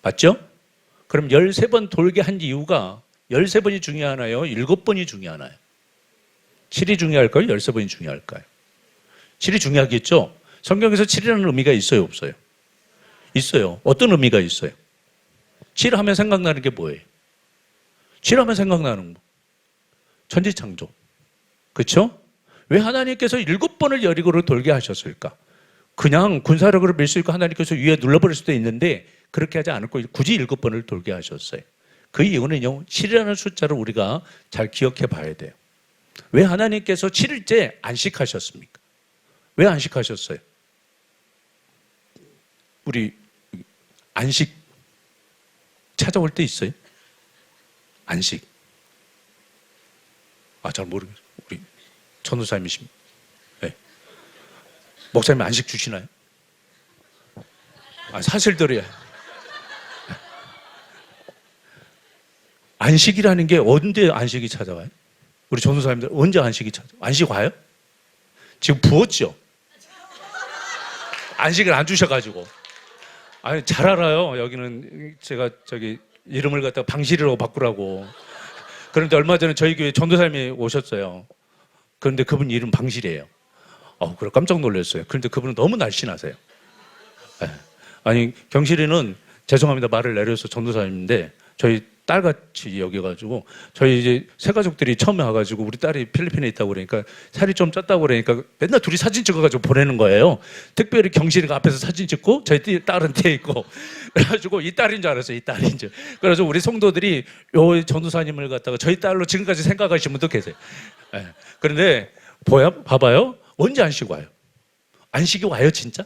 맞죠? 그럼 13번 돌게 한 이유가 13번이 중요하나요? 7번이 중요하나요? 7이 중요할까요? 13번이 중요할까요? 7이 중요하겠죠? 성경에서 7이라는 의미가 있어요? 없어요? 있어요. 어떤 의미가 있어요? 7 하면 생각나는 게 뭐예요? 7 하면 생각나는 거. 천지창조. 그렇죠? 왜 하나님께서 7번을 여리고로 돌게 하셨을까? 그냥 군사력으로 밀 수 있고 하나님께서 위에 눌러버릴 수도 있는데 그렇게 하지 않고 굳이 7번을 돌게 하셨어요. 그 이유는요, 7이라는 숫자를 우리가 잘 기억해 봐야 돼요. 왜 하나님께서 7일째 안식하셨습니까? 왜 안식하셨어요? 우리 안식 찾아올 때 있어요? 안식. 잘 모르겠어요. 우리 전도사님이십니다. 네. 목사님 안식 주시나요? 사실대로야. 안식이라는 게 언제 안식이 찾아와요? 우리 전도사님들 언제 안식이 찾아와요? 안식 와요? 지금 부었죠? 안식을 안 주셔가지고. 아니, 잘 알아요. 여기는 제가 저기 이름을 갖다가 방실이라고 바꾸라고. 그런데 얼마 전에 저희 교회 전도사님이 오셨어요. 그런데 그분 이름 방실이에요. 그래 깜짝 놀랐어요. 그런데 그분은 너무 날씬하세요. 네. 아니, 경실이는 죄송합니다. 말을 내려서 전도사님인데 저희 딸같이 여겨가지고 저희 이제 새 가족들이 처음에 와가지고 우리 딸이 필리핀에 있다고 그러니까 살이 좀 쪘다고 그러니까 맨날 둘이 사진 찍어가지고 보내는 거예요. 특별히 경실이가 앞에서 사진 찍고 저희 딸은 뒤에 있고 그래가지고 이 딸인 줄 알았어요. 이 딸인 줄. 그래서 우리 성도들이 요 전도사님을 갖다가 저희 딸로 지금까지 생각하시는 분도 계세요. 네. 그런데 봐봐요. 언제 안식 와요? 안식이 와요 진짜?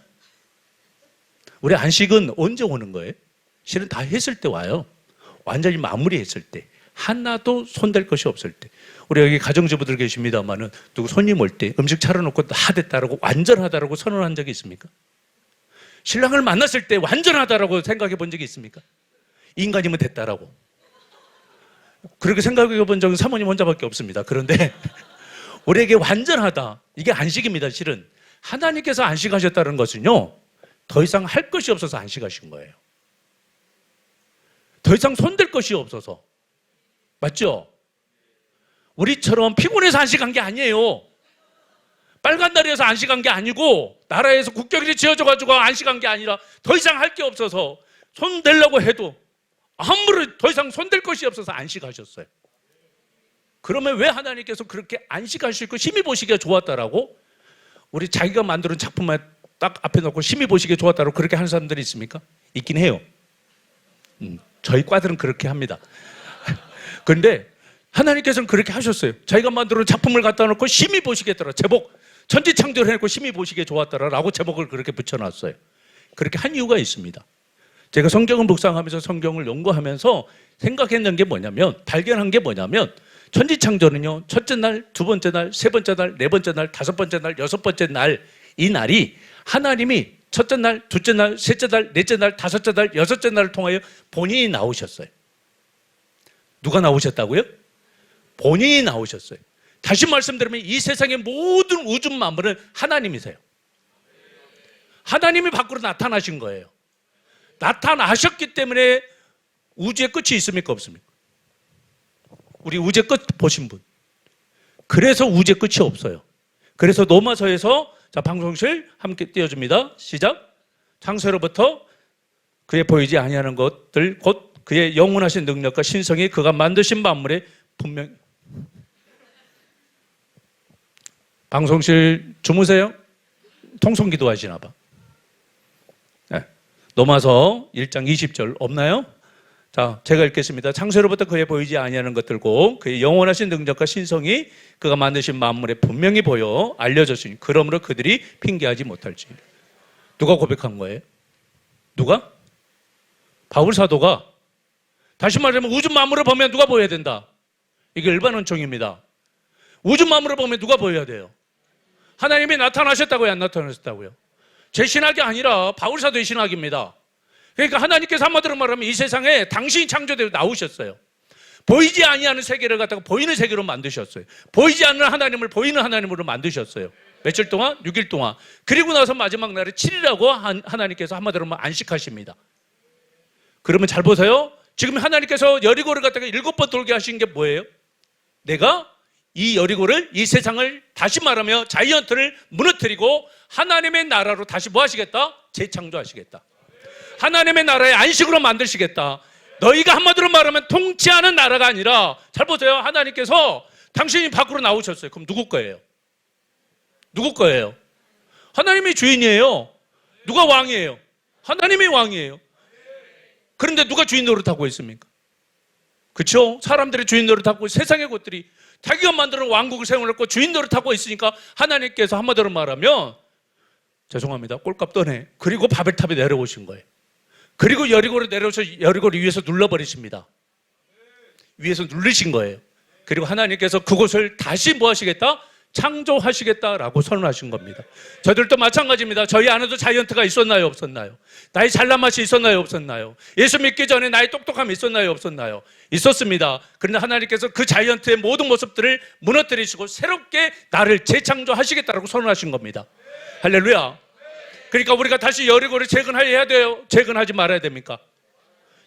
우리 안식은 언제 오는 거예요? 실은 다 했을 때 와요. 완전히 마무리했을 때, 하나도 손댈 것이 없을 때. 우리 여기 가정주부들 계십니다만은 누구 손님 올 때 음식 차려놓고 다 됐다라고 완전하다라고 선언한 적이 있습니까? 신랑을 만났을 때 완전하다라고 생각해 본 적이 있습니까? 인간이면 됐다라고. 그렇게 생각해 본 적은 사모님 혼자밖에 없습니다. 그런데 우리에게 완전하다, 이게 안식입니다. 실은 하나님께서 안식하셨다는 것은요, 더 이상 할 것이 없어서 안식하신 거예요. 더 이상 손댈 것이 없어서. 맞죠? 우리처럼 피곤해서 안식한 게 아니에요. 빨간 날에서 안식한 게 아니고 나라에서 국경이 지어져가지고 안식한 게 아니라 더 이상 할 게 없어서 손대려고 해도 아무리 더 이상 손댈 것이 없어서 안식하셨어요. 그러면 왜 하나님께서 그렇게 안식하시고 심히 보시기에 좋았다라고? 우리 자기가 만드는 작품만 딱 앞에 놓고 심히 보시기에 좋았다라고 그렇게 하는 사람들이 있습니까? 있긴 해요. 저희 과들은 그렇게 합니다. 그런데 하나님께서는 그렇게 하셨어요. 자기가 만들어 작품을 갖다 놓고 심히 보시겠더라. 제목 천지창조를 해놓고 심히 보시기에 좋았더라라고 제목을 그렇게 붙여놨어요. 그렇게 한 이유가 있습니다. 제가 성경을 묵상하면서 성경을 연구하면서 생각했는 게 뭐냐면, 발견한 게 뭐냐면, 천지창조는요, 첫째 날, 두 번째 날, 세 번째 날, 네 번째 날, 다섯 번째 날, 여섯 번째 날, 이 날이 하나님이 첫째 날, 둘째 날, 셋째 날, 넷째 날, 다섯째 날, 여섯째 날을 통하여 본인이 나오셨어요. 누가 나오셨다고요? 본인이 나오셨어요. 다시 말씀드리면 이 세상의 모든 우주 만물은 하나님이세요. 하나님이 밖으로 나타나신 거예요. 나타나셨기 때문에 우주의 끝이 있습니까? 없습니까? 우리 우주의 끝 보신 분. 그래서 우주의 끝이 없어요. 그래서 로마서에서 자, 방송실 함께 띄워줍니다. 시작. 창세로부터 그의 보이지 아니하는 것들 곧 그의 영원하신 능력과 신성이 그가 만드신 만물에 분명히. 방송실 주무세요? 통성기도 하시나 봐. 네. 로마서 1장 20절 없나요? 자, 제가 읽겠습니다. 창세로부터 그의 보이지 아니하는 것들고 그의 영원하신 능력과 신성이 그가 만드신 만물에 분명히 보여 알려졌으니 그러므로 그들이 핑계하지 못할지. 누가 고백한 거예요? 누가? 바울 사도가. 다시 말하면 우주 만물을 보면 누가 보여야 된다? 이게 일반 원총입니다. 우주 만물을 보면 누가 보여야 돼요? 하나님이 나타나셨다고요? 안 나타나셨다고요? 제 신학이 아니라 바울 사도의 신학입니다. 그러니까 하나님께서 한마디로 말하면 이 세상에 당신이 창조되어 나오셨어요. 보이지 아니하는 세계를 갖다가 보이는 세계로 만드셨어요. 보이지 않는 하나님을 보이는 하나님으로 만드셨어요. 며칠 동안? 6일 동안. 그리고 나서 마지막 날에 7일이라고 하나님께서 한마디로 말하면 안식하십니다. 그러면 잘 보세요. 지금 하나님께서 여리고를 갖다가 7번 돌게 하신 게 뭐예요? 내가 이 여리고를, 이 세상을 다시 말하며 자이언트를 무너뜨리고 하나님의 나라로 다시 뭐 하시겠다? 재창조하시겠다. 하나님의 나라의 안식으로 만드시겠다. 너희가 한마디로 말하면 통치하는 나라가 아니라, 잘 보세요. 하나님께서 당신이 밖으로 나오셨어요. 그럼 누구 거예요? 누구 거예요? 하나님이 주인이에요. 누가 왕이에요? 하나님이 왕이에요. 그런데 누가 주인 노릇하고 있습니까? 그렇죠? 사람들이 주인 노릇하고 세상의 것들이 자기가 만드는 왕국을 세워놓고 주인 노릇하고 있으니까 하나님께서 한마디로 말하면, 죄송합니다, 꼴값 떠네. 그리고 바벨탑에 내려오신 거예요. 그리고 여리고를 내려오셔서 여리고를 위에서 눌러버리십니다. 위에서 누르신 거예요. 그리고 하나님께서 그곳을 다시 뭐 하시겠다? 창조하시겠다라고 선언하신 겁니다. 저들도 마찬가지입니다. 저희 안에도 자이언트가 있었나요? 없었나요? 나의 잘난 맛이 있었나요? 없었나요? 예수 믿기 전에 나의 똑똑함이 있었나요? 없었나요? 있었습니다. 그런데 하나님께서 그 자이언트의 모든 모습들을 무너뜨리시고 새롭게 나를 재창조하시겠다라고 선언하신 겁니다. 할렐루야. 그러니까 우리가 다시 여리고를 재건해야 돼요? 재건하지 말아야 됩니까?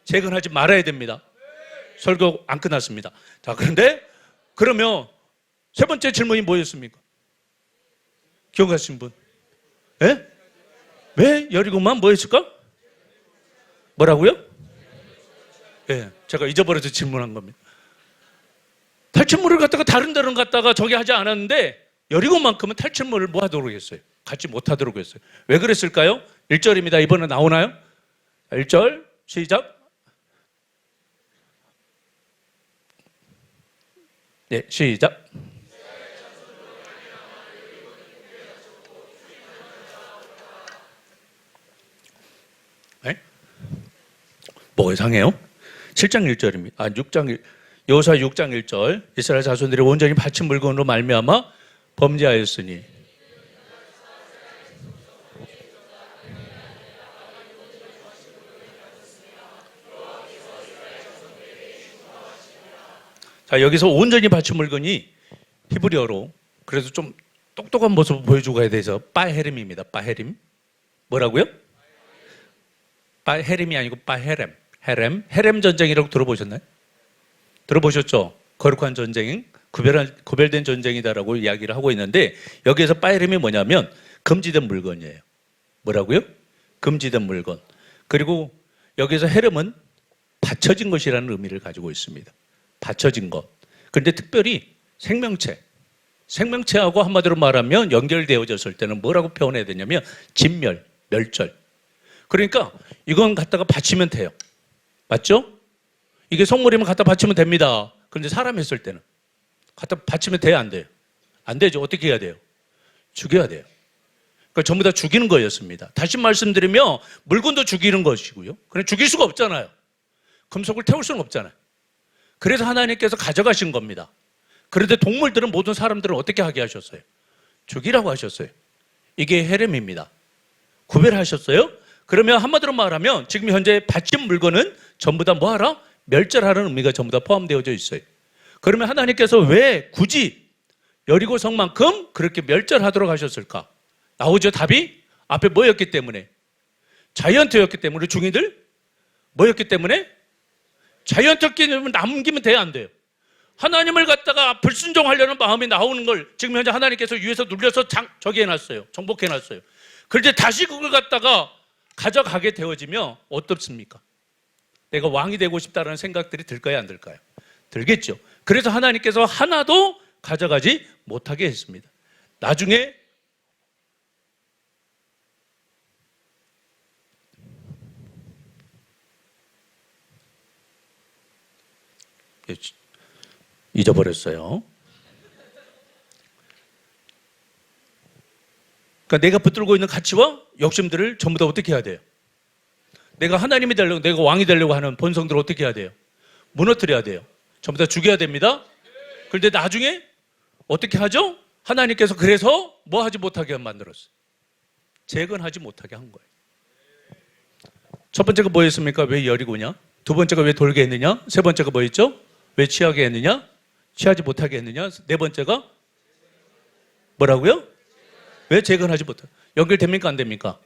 재건하지 말아야 됩니다. 설교 안 끝났습니다. 자, 그런데 그러면 세 번째 질문이 뭐였습니까? 기억하신 분? 예? 왜 여리고만 뭐 했을까? 뭐라고요? 예, 제가 잊어버려서 질문한 겁니다. 탈출물을 갖다가 다른 데로 갔다가 저기 하지 않았는데 여리고만큼은 탈출물을 뭐 하도록 했어요? 갖지 못하도록 했어요. 왜 그랬을까요? 1절입니다. 이번에 나오나요? 1절 시작. 네, 시작. 네? 뭐가 이상해요? 7장 1절입니다. 6장 1, 여호수아 6장 1절. 이스라엘 자손들이 온전히 바친 물건으로 말미암아 범죄하였으니. 자, 여기서 온전히 바친 물건이 히브리어로 그래서 좀 똑똑한 모습을 보여주고 가야 돼서 빠헤림입니다. 빠헤림. 뭐라고요? 빠헤림이 아니고 빠헤렘. 헤렘 전쟁이라고 들어보셨나요? 들어보셨죠? 거룩한 전쟁, 구별된 전쟁이다라고 이야기를 하고 있는데 여기에서 빠헤림이 뭐냐면 금지된 물건이에요. 뭐라고요? 금지된 물건. 그리고 여기서 헤렘은 받쳐진 것이라는 의미를 가지고 있습니다. 받쳐진 것. 그런데 특별히 생명체하고 한마디로 말하면 연결되어졌을 때는 뭐라고 표현해야 되냐면 진멸, 멸절. 그러니까 이건 갖다가 받치면 돼요. 맞죠? 이게 성물이면 갖다 받치면 됩니다. 그런데 사람 했을 때는 갖다 받치면 돼요, 안 돼요? 안 되죠. 어떻게 해야 돼요? 죽여야 돼요. 그러니까 전부 다 죽이는 거였습니다. 다시 말씀드리면 물건도 죽이는 것이고요. 그냥 죽일 수가 없잖아요. 금속을 태울 수는 없잖아요. 그래서 하나님께서 가져가신 겁니다. 그런데 동물들은 모든 사람들은 어떻게 하게 하셨어요? 죽이라고 하셨어요. 이게 헤렘입니다. 구별하셨어요? 그러면 한마디로 말하면 지금 현재 바친 물건은 전부 다 뭐하라? 멸절하는 의미가 전부 다 포함되어져 있어요. 그러면 하나님께서 왜 굳이 여리고 성만큼 그렇게 멸절하도록 하셨을까? 나오죠, 답이? 앞에 뭐였기 때문에? 자이언트였기 때문에. 중이들? 뭐였기 때문에? 자이언트였기 때문에 남기면 돼요, 안 돼요? 하나님을 갖다가 불순종하려는 마음이 나오는 걸 지금 현재 하나님께서 위에서 눌려서 저기 해놨어요. 정복해놨어요. 그런데 다시 그걸 갖다가 가져가게 되어지면 어떻습니까? 내가 왕이 되고 싶다는 생각들이 들까요, 안 들까요? 들겠죠. 그래서 하나님께서 하나도 가져가지 못하게 했습니다. 나중에 잊어버렸어요. 그러니까 내가 붙들고 있는 가치와 욕심들을 전부 다 어떻게 해야 돼요? 내가 하나님이 되려고, 내가 왕이 되려고 하는 본성들을 어떻게 해야 돼요? 무너뜨려야 돼요. 전부 다 죽여야 됩니다. 그런데 나중에 어떻게 하죠? 하나님께서 그래서 뭐 하지 못하게 만들었어요? 재건하지 못하게 한 거예요. 첫 번째가 뭐였습니까? 왜 여리고냐? 두 번째가 왜 돌게 했느냐? 세 번째가 뭐였죠? 왜 취하게 했느냐? 취하지 못하게 했느냐? 네 번째가 뭐라고요? 왜 재건하지 못하? 연결됩니까? 안 됩니까?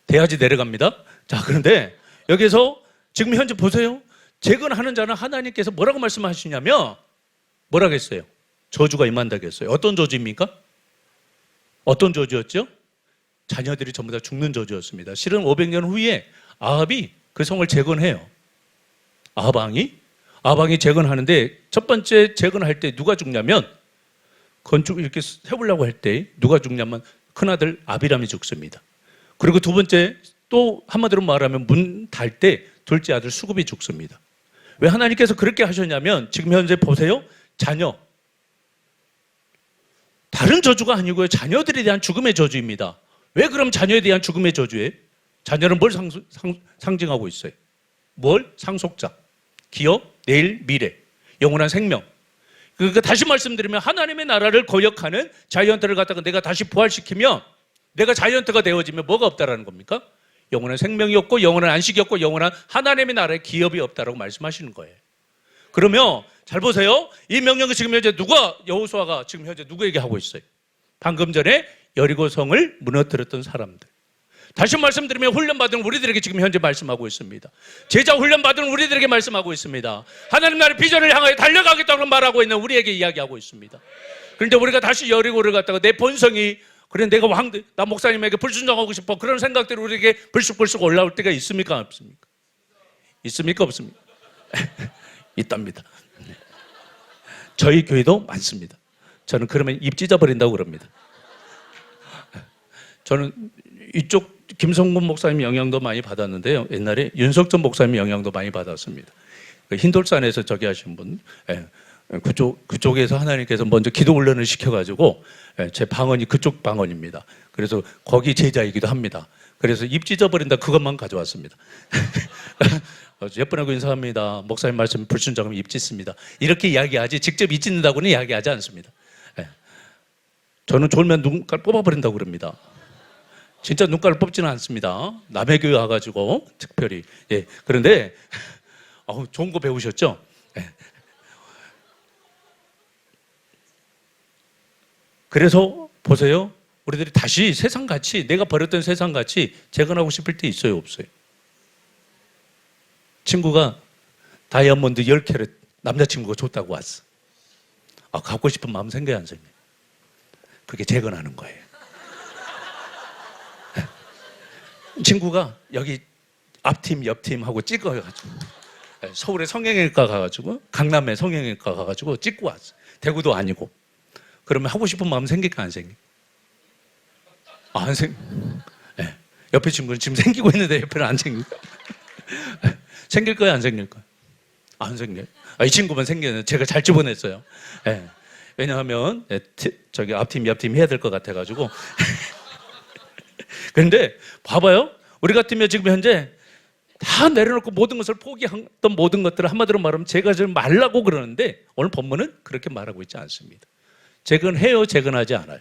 돼야지 내려갑니다. 자, 그런데 여기서 지금 현재 보세요. 재건하는 자는 하나님께서 뭐라고 말씀하시냐면 뭐라고 했어요? 저주가 임한다고 했어요. 어떤 저주입니까? 어떤 저주였죠? 자녀들이 전부 다 죽는 저주였습니다. 실은 500년 후에 아합이 그 성을 재건해요. 아합왕이 재건하는데 첫 번째 재건할 때 누가 죽냐면 건축 이렇게 세우려고 할 때 누가 죽냐면 큰아들 아비람이 죽습니다. 그리고 두 번째 또 한마디로 말하면 문 달 때 둘째 아들 수굽이 죽습니다. 왜 하나님께서 그렇게 하셨냐면 지금 현재 보세요. 자녀. 다른 저주가 아니고요. 자녀들에 대한 죽음의 저주입니다. 왜 그럼 자녀에 대한 죽음의 저주예요? 자녀는 뭘 상징하고 있어요? 뭘? 상속자, 기업, 내일, 미래, 영원한 생명. 그러니까 다시 말씀드리면 하나님의 나라를 거역하는 자이언트를 갖다가 내가 다시 부활시키면 내가 자이언트가 되어지면 뭐가 없다라는 겁니까? 영원한 생명이 없고 영원한 안식이 없고 영원한 하나님의 나라의 기업이 없다라고 말씀하시는 거예요. 그러면 잘 보세요. 이 명령을 지금 현재 여호수아가 지금 현재 누구에게 하고 있어요? 방금 전에 여리고성을 무너뜨렸던 사람들. 다시 말씀드리면 훈련받은 우리들에게 지금 현재 말씀하고 있습니다. 제자 훈련받은 우리들에게 말씀하고 있습니다. 하나님 나라의 비전을 향하여 달려가겠다고 말하고 있는 우리에게 이야기하고 있습니다. 그런데 우리가 다시 여리고를 갖다가 내 본성이 그래 내가 나 목사님에게 불순종하고 싶어 그런 생각들이 우리에게 불쑥불쑥 올라올 때가 있습니까? 없습니까? 있습니까? 없습니까? 있답니다. 저희 교회도 많습니다. 저는 그러면 입 찢어버린다고 그럽니다. 저는 이쪽 김성근 목사님 영향도 많이 받았는데요. 옛날에 윤석전 목사님 영향도 많이 받았습니다. 흰돌산에서 저기 하신 분, 그쪽에서 하나님께서 먼저 기도 훈련을 시켜가지고 제 방언이 그쪽 방언입니다. 그래서 거기 제자이기도 합니다. 그래서 입 찢어버린다 그것만 가져왔습니다. 예쁘라고 인사합니다. 목사님 말씀 불순종하면 입 찢습니다. 이렇게 이야기하지 직접 입 찢는다고는 이야기하지 않습니다. 저는 졸면 눈깔 뽑아버린다고 그럽니다. 진짜 눈깔을 뽑지는 않습니다. 남의 교회 와가지고 특별히. 예. 그런데 좋은 거 배우셨죠? 예. 그래서 보세요. 우리들이 다시 세상같이 내가 버렸던 세상같이 재건하고 싶을 때 있어요? 없어요? 친구가 다이아몬드 10캐럿 남자친구가 줬다고 왔어. 갖고 싶은 마음 생겨야 안 생겨? 그게 재건하는 거예요. 친구가 여기 앞팀 옆팀하고 찍어가지고 서울에 성형외과 가가지고 강남에 성형외과 가가지고 찍고 왔어. 대구도 아니고. 그러면 하고 싶은 마음 생길까 안 생겨? 안 생겨. 네. 옆에 친구는 지금 생기고 있는데 옆에는 안 생겨. 생길 거야 안 생길 거야? 안 생겨요. 이 친구만 생기는 제가 잘 집어냈어요. 네. 왜냐하면 저기 앞팀 옆팀 해야 될 것 같아가지고. 그런데 봐봐요. 우리 같으면 지금 현재 다 내려놓고 모든 것을 포기했던 모든 것들을 한마디로 말하면 제가 좀 말라고 그러는데 오늘 본문은 그렇게 말하고 있지 않습니다. 재건해요? 재건하지 않아요?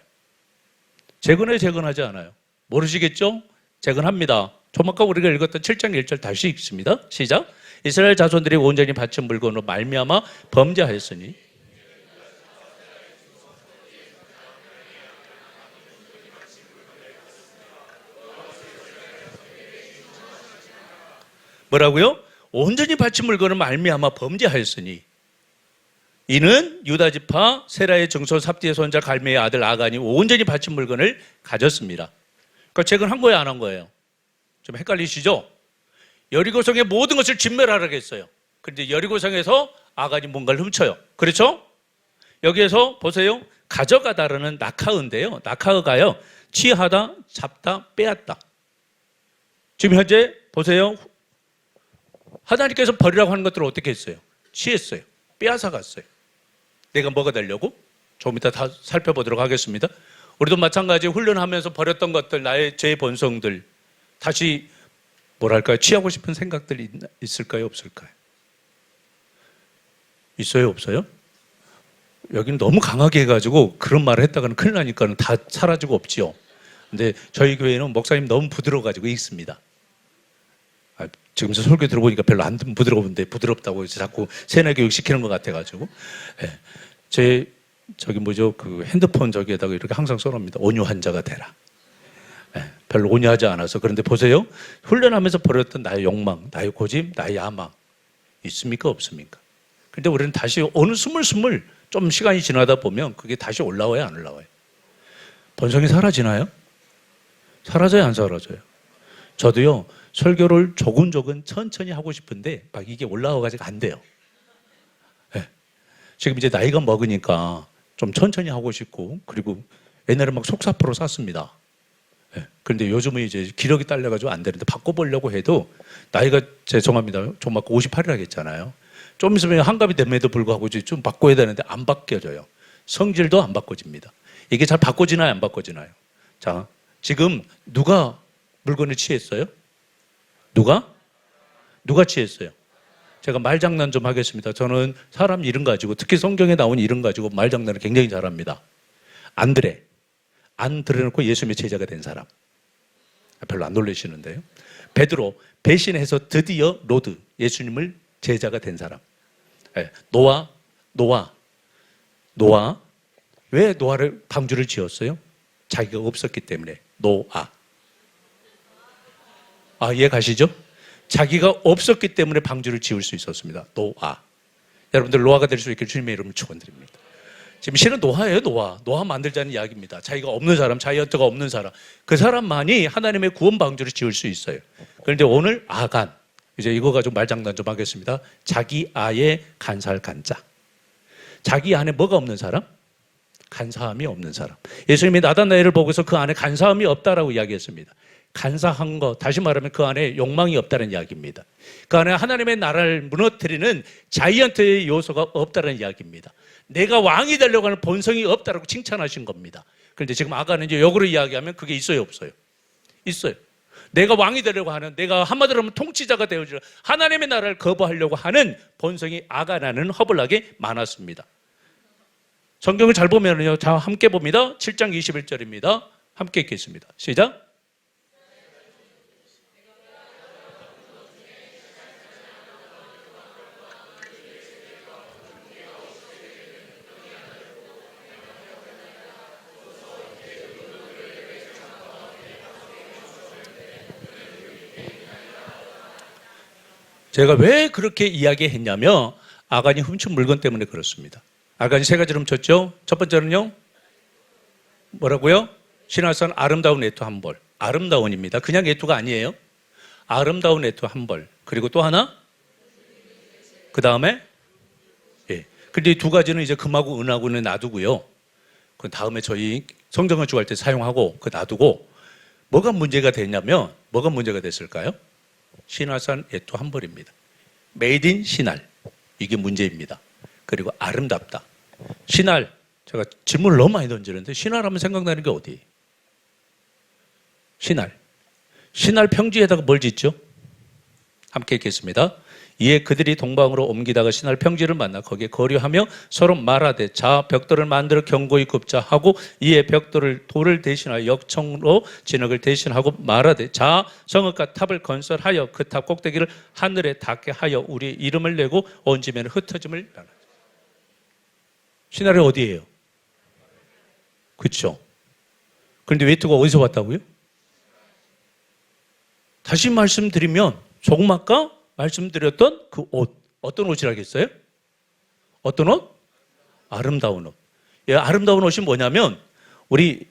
재건해요? 재건하지 않아요? 모르시겠죠? 재건합니다. 좀 아까 우리가 읽었던 7장 1절 다시 읽습니다. 시작. 이스라엘 자손들이 온전히 바친 물건으로 말미암아 범죄하였으니 뭐라고요? 온전히 바친 물건을 말미암아 범죄하였으니 이는 유다 지파 세라의 증손 삽디의 손자 갈매의 아들 아간이 온전히 바친 물건을 가졌습니다. 그러니까 재건한 거예요, 안 한 거예요? 좀 헷갈리시죠? 여리고성의 모든 것을 진멸하라고 했어요. 그런데 여리고성에서 아간이 뭔가를 훔쳐요. 그렇죠? 여기에서 보세요. 가져가다라는 낙하어인데요. 낙하어가요. 취하다, 잡다, 빼앗다. 지금 현재 보세요. 하나님께서 버리라고 하는 것들을 어떻게 했어요? 취했어요. 빼앗아 갔어요. 내가 뭐가 되려고? 조금 이따 다 살펴보도록 하겠습니다. 우리도 마찬가지 훈련하면서 버렸던 것들, 나의 제 본성들 다시 뭐랄까요? 취하고 싶은 생각들이 있을까요? 없을까요? 있어요? 없어요? 여기는 너무 강하게 해가지고 그런 말을 했다가는 큰일 나니까 다 사라지고 없지요. 근데 저희 교회는 목사님 너무 부드러워가지고 있습니다. 지금 저 설교 들어보니까 별로 안 부드러운데 부드럽다고 자꾸 세뇌교육 시키는 것 같아가지고 제 저기 그 핸드폰 저기에다가 이렇게 항상 써놓습니다. 온유한 자가 되라. 별로 온유하지 않아서. 그런데 보세요. 훈련하면서 버렸던 나의 욕망, 나의 고집, 나의 야망 있습니까? 없습니까? 근데 우리는 다시 어느 스물스물 좀 시간이 지나다 보면 그게 다시 올라와요? 안 올라와요? 본성이 사라지나요? 사라져요? 안 사라져요? 저도요. 설교를 조근조근 천천히 하고 싶은데 막 이게 올라와가지고 안 돼요. 네. 지금 이제 나이가 먹으니까 좀 천천히 하고 싶고 그리고 옛날에 막 속사포로 샀습니다. 네. 그런데 요즘은 이제 기력이 딸려가지고 안 되는데 바꿔보려고 해도 나이가 죄송합니다. 좀 아까 58이라고 했잖아요. 좀 있으면 한갑이 됨에도 불구하고 좀 바꿔야 되는데 안 바뀌어져요. 성질도 안 바꿔집니다. 이게 잘 바꿔지나요? 안 바꿔지나요? 자, 지금 누가 물건을 취했어요? 누가 취했어요? 제가 말장난 좀 하겠습니다. 저는 사람 이름 가지고 특히 성경에 나온 이름 가지고 말장난을 굉장히 잘합니다. 안드레. 안드레놓고 예수님의 제자가 된 사람. 별로 안 놀라시는데요. 베드로. 배신해서 드디어 로드. 예수님을 제자가 된 사람. 노아. 왜 노아를 방주를 지었어요? 자기가 없었기 때문에. 노아. 이해 가시죠? 자기가 없었기 때문에 방주를 지을 수 있었습니다. 노아. 여러분들 노아가 될 수 있길 주님의 이름으로 축원드립니다. 지금 실은 노아예요. 노아 만들자는 이야기입니다. 자기가 없는 사람, 자이언트가 없는 사람, 그 사람만이 하나님의 구원 방주를 지을 수 있어요. 그런데 오늘 아간, 이제 이거 가지고 말장난 좀 하겠습니다. 자기 아의 간사할 간자. 자기 안에 뭐가 없는 사람? 간사함이 없는 사람. 예수님이 나다나엘을 보고서 그 안에 간사함이 없다라고 이야기했습니다. 간사한 거, 다시 말하면 그 안에 욕망이 없다는 이야기입니다. 그 안에 하나님의 나라를 무너뜨리는 자이언트의 요소가 없다는 이야기입니다. 내가 왕이 되려고 하는 본성이 없다라고 칭찬하신 겁니다. 그런데 지금 아간은 이제 역으로 이야기하면 그게 있어요, 없어요? 있어요. 내가 왕이 되려고 하는, 내가 한마디로 하면 통치자가 되어주려 하나님의 나라를 거부하려고 하는 본성이 아간하는 허블나게 많았습니다. 성경을 잘 보면요, 자 함께 봅니다. 7장 21절입니다. 함께 읽겠습니다. 시작. 제가 왜 그렇게 이야기했냐면 아간이 훔친 물건 때문에 그렇습니다. 아간이 세 가지를 훔쳤죠. 첫 번째는요, 뭐라고요? 신화산 아름다운 애토 한 벌. 아름다운입니다. 그냥 애토가 아니에요. 아름다운 애토 한 벌. 그리고 또 하나, 그 다음에 근데 이 두 가지는 이제 금하고 은하고는 놔두고요. 그 다음에 저희 성경을 주할 때 사용하고 그 놔두고, 뭐가 문제가 됐냐면, 뭐가 문제가 됐을까요? 신화산 애토 한 벌입니다. 메이드 인 신할. 이게 문제입니다. 그리고 아름답다. 신할. 제가 질문을 너무 많이 던지는데 신할하면 생각나는 게 어디? 신할. 신할 평지에다가 뭘 짓죠? 함께 읽겠습니다. 이에 그들이 동방으로 옮기다가 신할 평지를 만나 거기에 거류하며 서로 말하되 자 벽돌을 만들어 견고히 굽자 하고 이에 벽돌을 돌을 대신하여 역청으로 진흙을 대신하고 말하되 자 성읍과 탑을 건설하여 그 탑 꼭대기를 하늘에 닿게 하여 우리의 이름을 내고 얹으면 흩어짐을 나누자. 신할이 어디예요? 그렇죠. 그런데 웨이트가 어디서 왔다고요? 다시 말씀드리면 조금 아까 말씀드렸던 그 옷, 어떤 옷이라겠어요? 어떤 옷? 아름다운 옷. 아름다운 옷이 뭐냐면 우리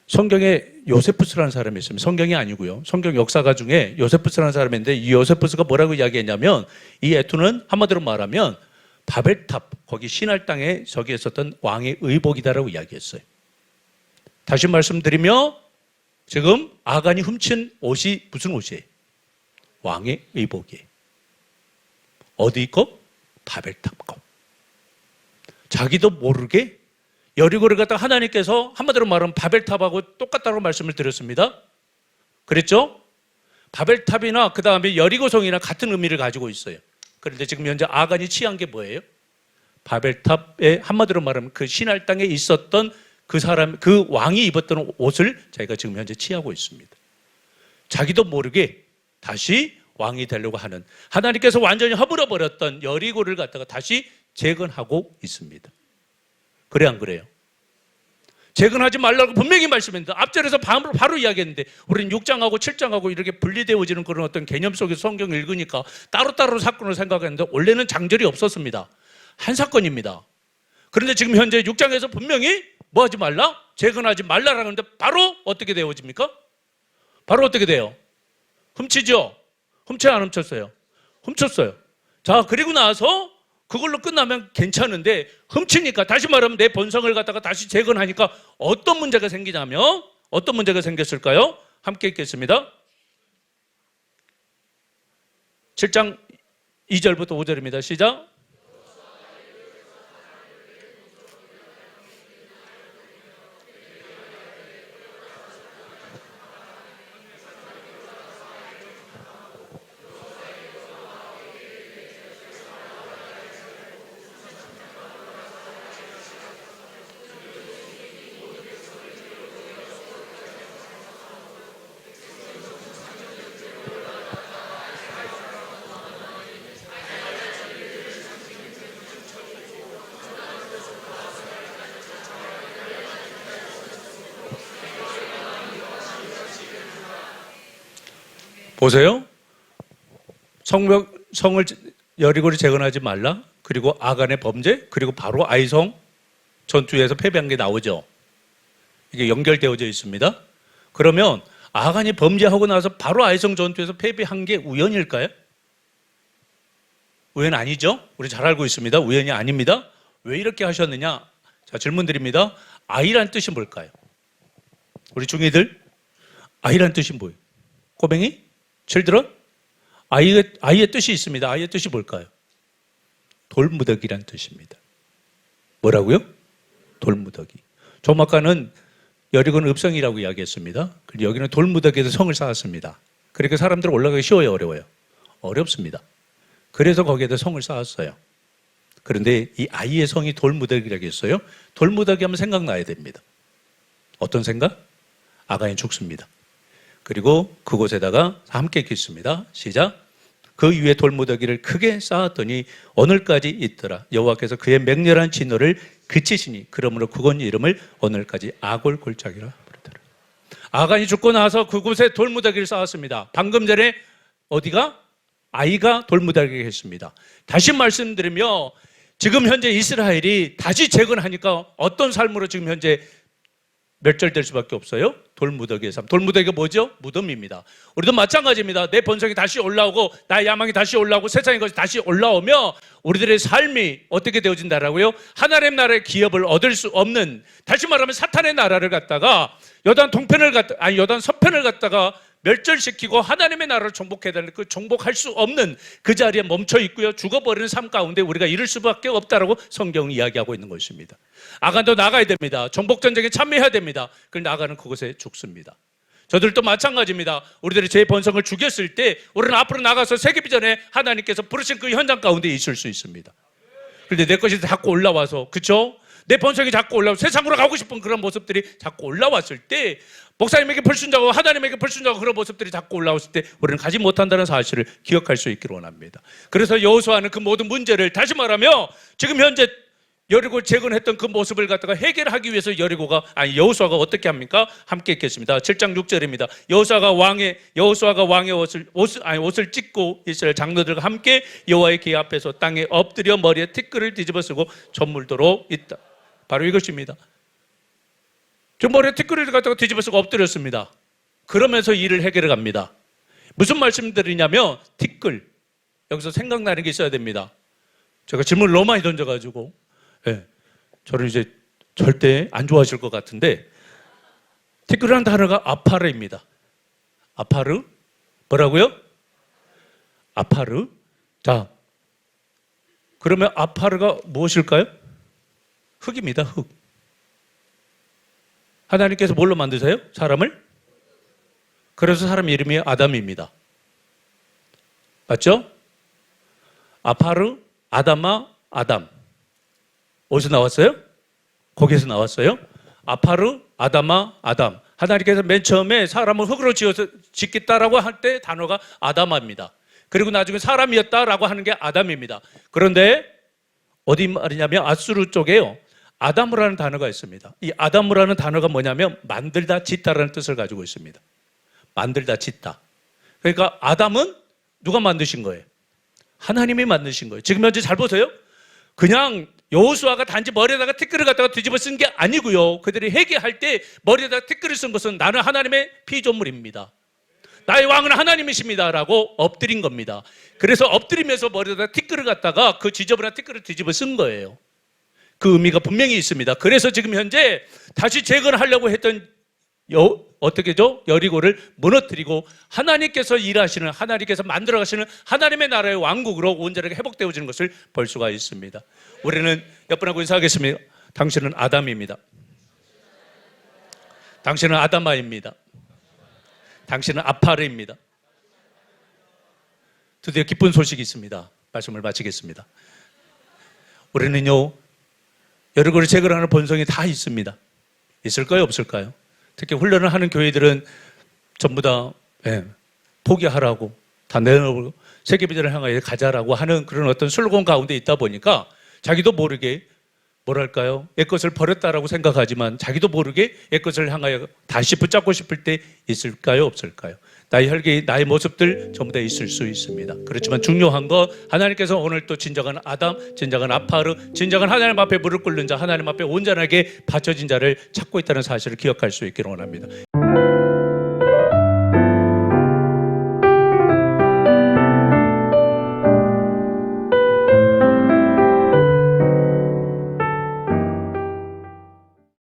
성경에 요세푸스라는 사람이 있습니다. 성경이 아니고요. 성경 역사가 중에 요세푸스라는 사람인데 이 요세푸스가 뭐라고 이야기했냐면 이 애투는 한마디로 말하면 바벨탑, 거기 신할 땅에 저기 있었던 왕의 의복이다라고 이야기했어요. 다시 말씀드리며 지금 아간이 훔친 옷이 무슨 옷이에요? 왕의 의복이에요. 어디 있고? 바벨탑 거. 자기도 모르게 여리고를 갖다가 하나님께서 한마디로 말하면 바벨탑하고 똑같다고 말씀을 드렸습니다. 그랬죠? 바벨탑이나 그 다음에 여리고성이나 같은 의미를 가지고 있어요. 그런데 지금 현재 아간이 취한 게 뭐예요? 바벨탑에 한마디로 말하면 그 신할 땅에 있었던 그 사람, 그 왕이 입었던 옷을 자기가 지금 현재 취하고 있습니다. 자기도 모르게 다시 왕이 되려고 하는, 하나님께서 완전히 허물어버렸던 여리고를 갖다가 다시 재건하고 있습니다. 그래 안 그래요? 재건하지 말라고 분명히 말씀했는데 앞절에서 바로 이야기했는데 우리는 6장하고 7장하고 이렇게 분리되어지는 그런 어떤 개념 속에서 성경을 읽으니까 따로따로 사건을 생각했는데 원래는 장절이 없었습니다. 한 사건입니다. 그런데 지금 현재 6장에서 분명히 뭐 하지 말라? 재건하지 말라라고 하는데 바로 어떻게 되어집니까? 바로 어떻게 돼요? 훔치죠? 훔쳐야 안 훔쳤어요? 훔쳤어요. 자, 그리고 나서 그걸로 끝나면 괜찮은데 훔치니까, 다시 말하면 내 본성을 갖다가 다시 재건하니까 어떤 문제가 생기냐면, 어떤 문제가 생겼을까요? 함께 읽겠습니다. 7장 2절부터 5절입니다. 시작. 보세요. 성을 여리고를 재건하지 말라. 그리고 아간의 범죄. 그리고 바로 아이성 전투에서 패배한 게 나오죠. 이게 연결되어져 있습니다. 그러면 아간이 범죄하고 나서 바로 아이성 전투에서 패배한 게 우연일까요? 우연 아니죠? 우리 잘 알고 있습니다. 우연이 아닙니다. 왜 이렇게 하셨느냐? 자, 질문 드립니다. 아이란 뜻이 뭘까요? 우리 중이들, 아이란 뜻이 뭐예요? 꼬맹이? children? 아이의 뜻이 있습니다. 아이의 뜻이 뭘까요? 돌무더기란 뜻입니다. 뭐라고요? 돌무더기. 좀 아까는 여리고는 읍성이라고 이야기했습니다. 여기는 돌무더기에서 성을 쌓았습니다. 그러니까 사람들 올라가기 쉬워요, 어려워요? 어렵습니다. 그래서 거기에다 성을 쌓았어요. 그런데 이 아이의 성이 돌무더기라고 했어요. 돌무더기 하면 생각나야 됩니다. 어떤 생각? 아간이 죽습니다. 그리고 그곳에다가 함께 깃습니다. 시작. 그 위에 돌무더기를 크게 쌓았더니 오늘까지 있더라. 여호와께서 그의 맹렬한 진노를 그치시니 그러므로 그곳 이름을 오늘까지 아골 골짜기라 부르더라. 아간이 죽고 나서 그곳에 돌무더기를 쌓았습니다. 방금 전에 어디가? 아이가 돌무더기를 했습니다. 다시 말씀드리며 지금 현재 이스라엘이 다시 재건하니까 어떤 삶으로 지금 현재 멸절될 수밖에 없어요? 돌무더기의 삶. 돌무더기가 뭐죠? 무덤입니다. 우리도 마찬가지입니다. 내 본성이 다시 올라오고 나의 야망이 다시 올라오고 세상의 것이 다시 올라오며 우리들의 삶이 어떻게 되어진다라고요? 하나님 나라의 기업을 얻을 수 없는, 다시 말하면 사탄의 나라를 갖다가 여단 서편을 갖다가 멸절시키고 하나님의 나라를 정복해야 되는 그 정복할 수 없는 그 자리에 멈춰 있고요. 죽어버리는 삶 가운데 우리가 이룰 수밖에 없다라고 성경은 이야기하고 있는 것입니다. 아간도 나가야 됩니다. 정복전쟁에 참여해야 됩니다. 그런데 아간은 그곳에 죽습니다. 저들도 마찬가지입니다. 우리들이 제 본성을 죽였을 때 우리는 앞으로 나가서 세계비전에 하나님께서 부르신 그 현장 가운데 있을 수 있습니다. 그런데 내 것이 자꾸 올라와서, 그렇죠? 내 본성이 자꾸 올라와서 세상으로 가고 싶은 그런 모습들이 자꾸 올라왔을 때, 목사님에게 불순종하고 하나님에게 불순종하고 그런 모습들이 자꾸 올라왔을 때 우리는 가지 못한다는 사실을 기억할 수 있기를 원합니다. 그래서 여호수아는 그 모든 문제를, 다시 말하며 지금 현재 여리고 재건했던 그 모습을 갖다가 해결하기 위해서 여호수아가 어떻게 합니까? 함께 읽겠습니다. 7장 6절입니다. 여호수아가 왕의 옷을 찢고 이스라엘 장로들과 함께 여호와의 궤 앞에서 땅에 엎드려 머리에 티끌을 뒤집어 쓰고 저물도록 있다. 바로 이것입니다. 저 머리에 티끌을 갖다가 뒤집어 쓰고 엎드렸습니다. 그러면서 일을 해결해 갑니다. 무슨 말씀드리냐면 티끌. 여기서 생각나는 게 있어야 됩니다. 제가 질문을 너무 많이 던져가지고 저를 이제 절대 안 좋아하실 것 같은데, 티끌이라는 단어가 아파르입니다. 아파르? 뭐라고요? 아파르? 자, 그러면 아파르가 무엇일까요? 흙입니다. 흙. 하나님께서 뭘로 만드세요? 사람을? 그래서 사람 이름이 아담입니다. 맞죠? 아파르, 아담아, 아담. 어디서 나왔어요? 거기에서 나왔어요. 아파르, 아담아, 아담. 하나님께서 맨 처음에 사람을 흙으로 지어서 짓겠다라고 할 때 단어가 아담아입니다. 그리고 나중에 사람이었다라고 하는 게 아담입니다. 그런데 어디 말이냐면 아수르 쪽에요, 아담우라는 단어가 있습니다. 이 아담우라는 단어가 뭐냐면 만들다 짓다라는 뜻을 가지고 있습니다. 만들다 짓다. 그러니까 아담은 누가 만드신 거예요? 하나님이 만드신 거예요. 지금 현재 잘 보세요. 그냥 여호수아가 단지 머리에다가 티끌을 갖다가 뒤집어 쓴 게 아니고요. 그들이 회개할 때 머리에다가 티끌을 쓴 것은 나는 하나님의 피조물입니다. 나의 왕은 하나님이십니다라고 엎드린 겁니다. 그래서 엎드리면서 머리에다가 티끌을 갖다가 그 지저분한 티끌을 뒤집어 쓴 거예요. 그 의미가 분명히 있습니다. 그래서 지금 현재 다시 재건하려고 했던 어떻게죠? 여리고를 무너뜨리고 하나님께서 일하시는, 하나님께서 만들어가시는 하나님의 나라의 왕국으로 온전하게 회복되어지는 것을 볼 수가 있습니다. 우리는 옆분하고 인사하겠습니다. 당신은 아담입니다. 당신은 아담아입니다. 당신은 아파르입니다. 드디어 기쁜 소식이 있습니다. 말씀을 마치겠습니다. 우리는요, 여리고를 재건하는 본성이 다 있습니다. 있을까요? 없을까요? 특히 훈련을 하는 교회들은 전부 다 포기하라고, 다 내놓고 세계비전을 향하여 가자라고 하는 그런 어떤 슬로건 가운데 있다 보니까 자기도 모르게 뭐랄까요? 옛것을 버렸다라고 생각하지만 자기도 모르게 옛것을 향하여 다시 붙잡고 싶을 때 있을까요? 없을까요? 나의 혈기, 나의 모습들 전부 다 있을 수 있습니다. 그렇지만 중요한 거 하나님께서 오늘 또 진정한 아담, 진정한 아파르, 진정한 하나님 앞에 무릎 꿇는 자, 하나님 앞에 온전하게 바쳐진 자를 찾고 있다는 사실을 기억할 수 있기를 원합니다.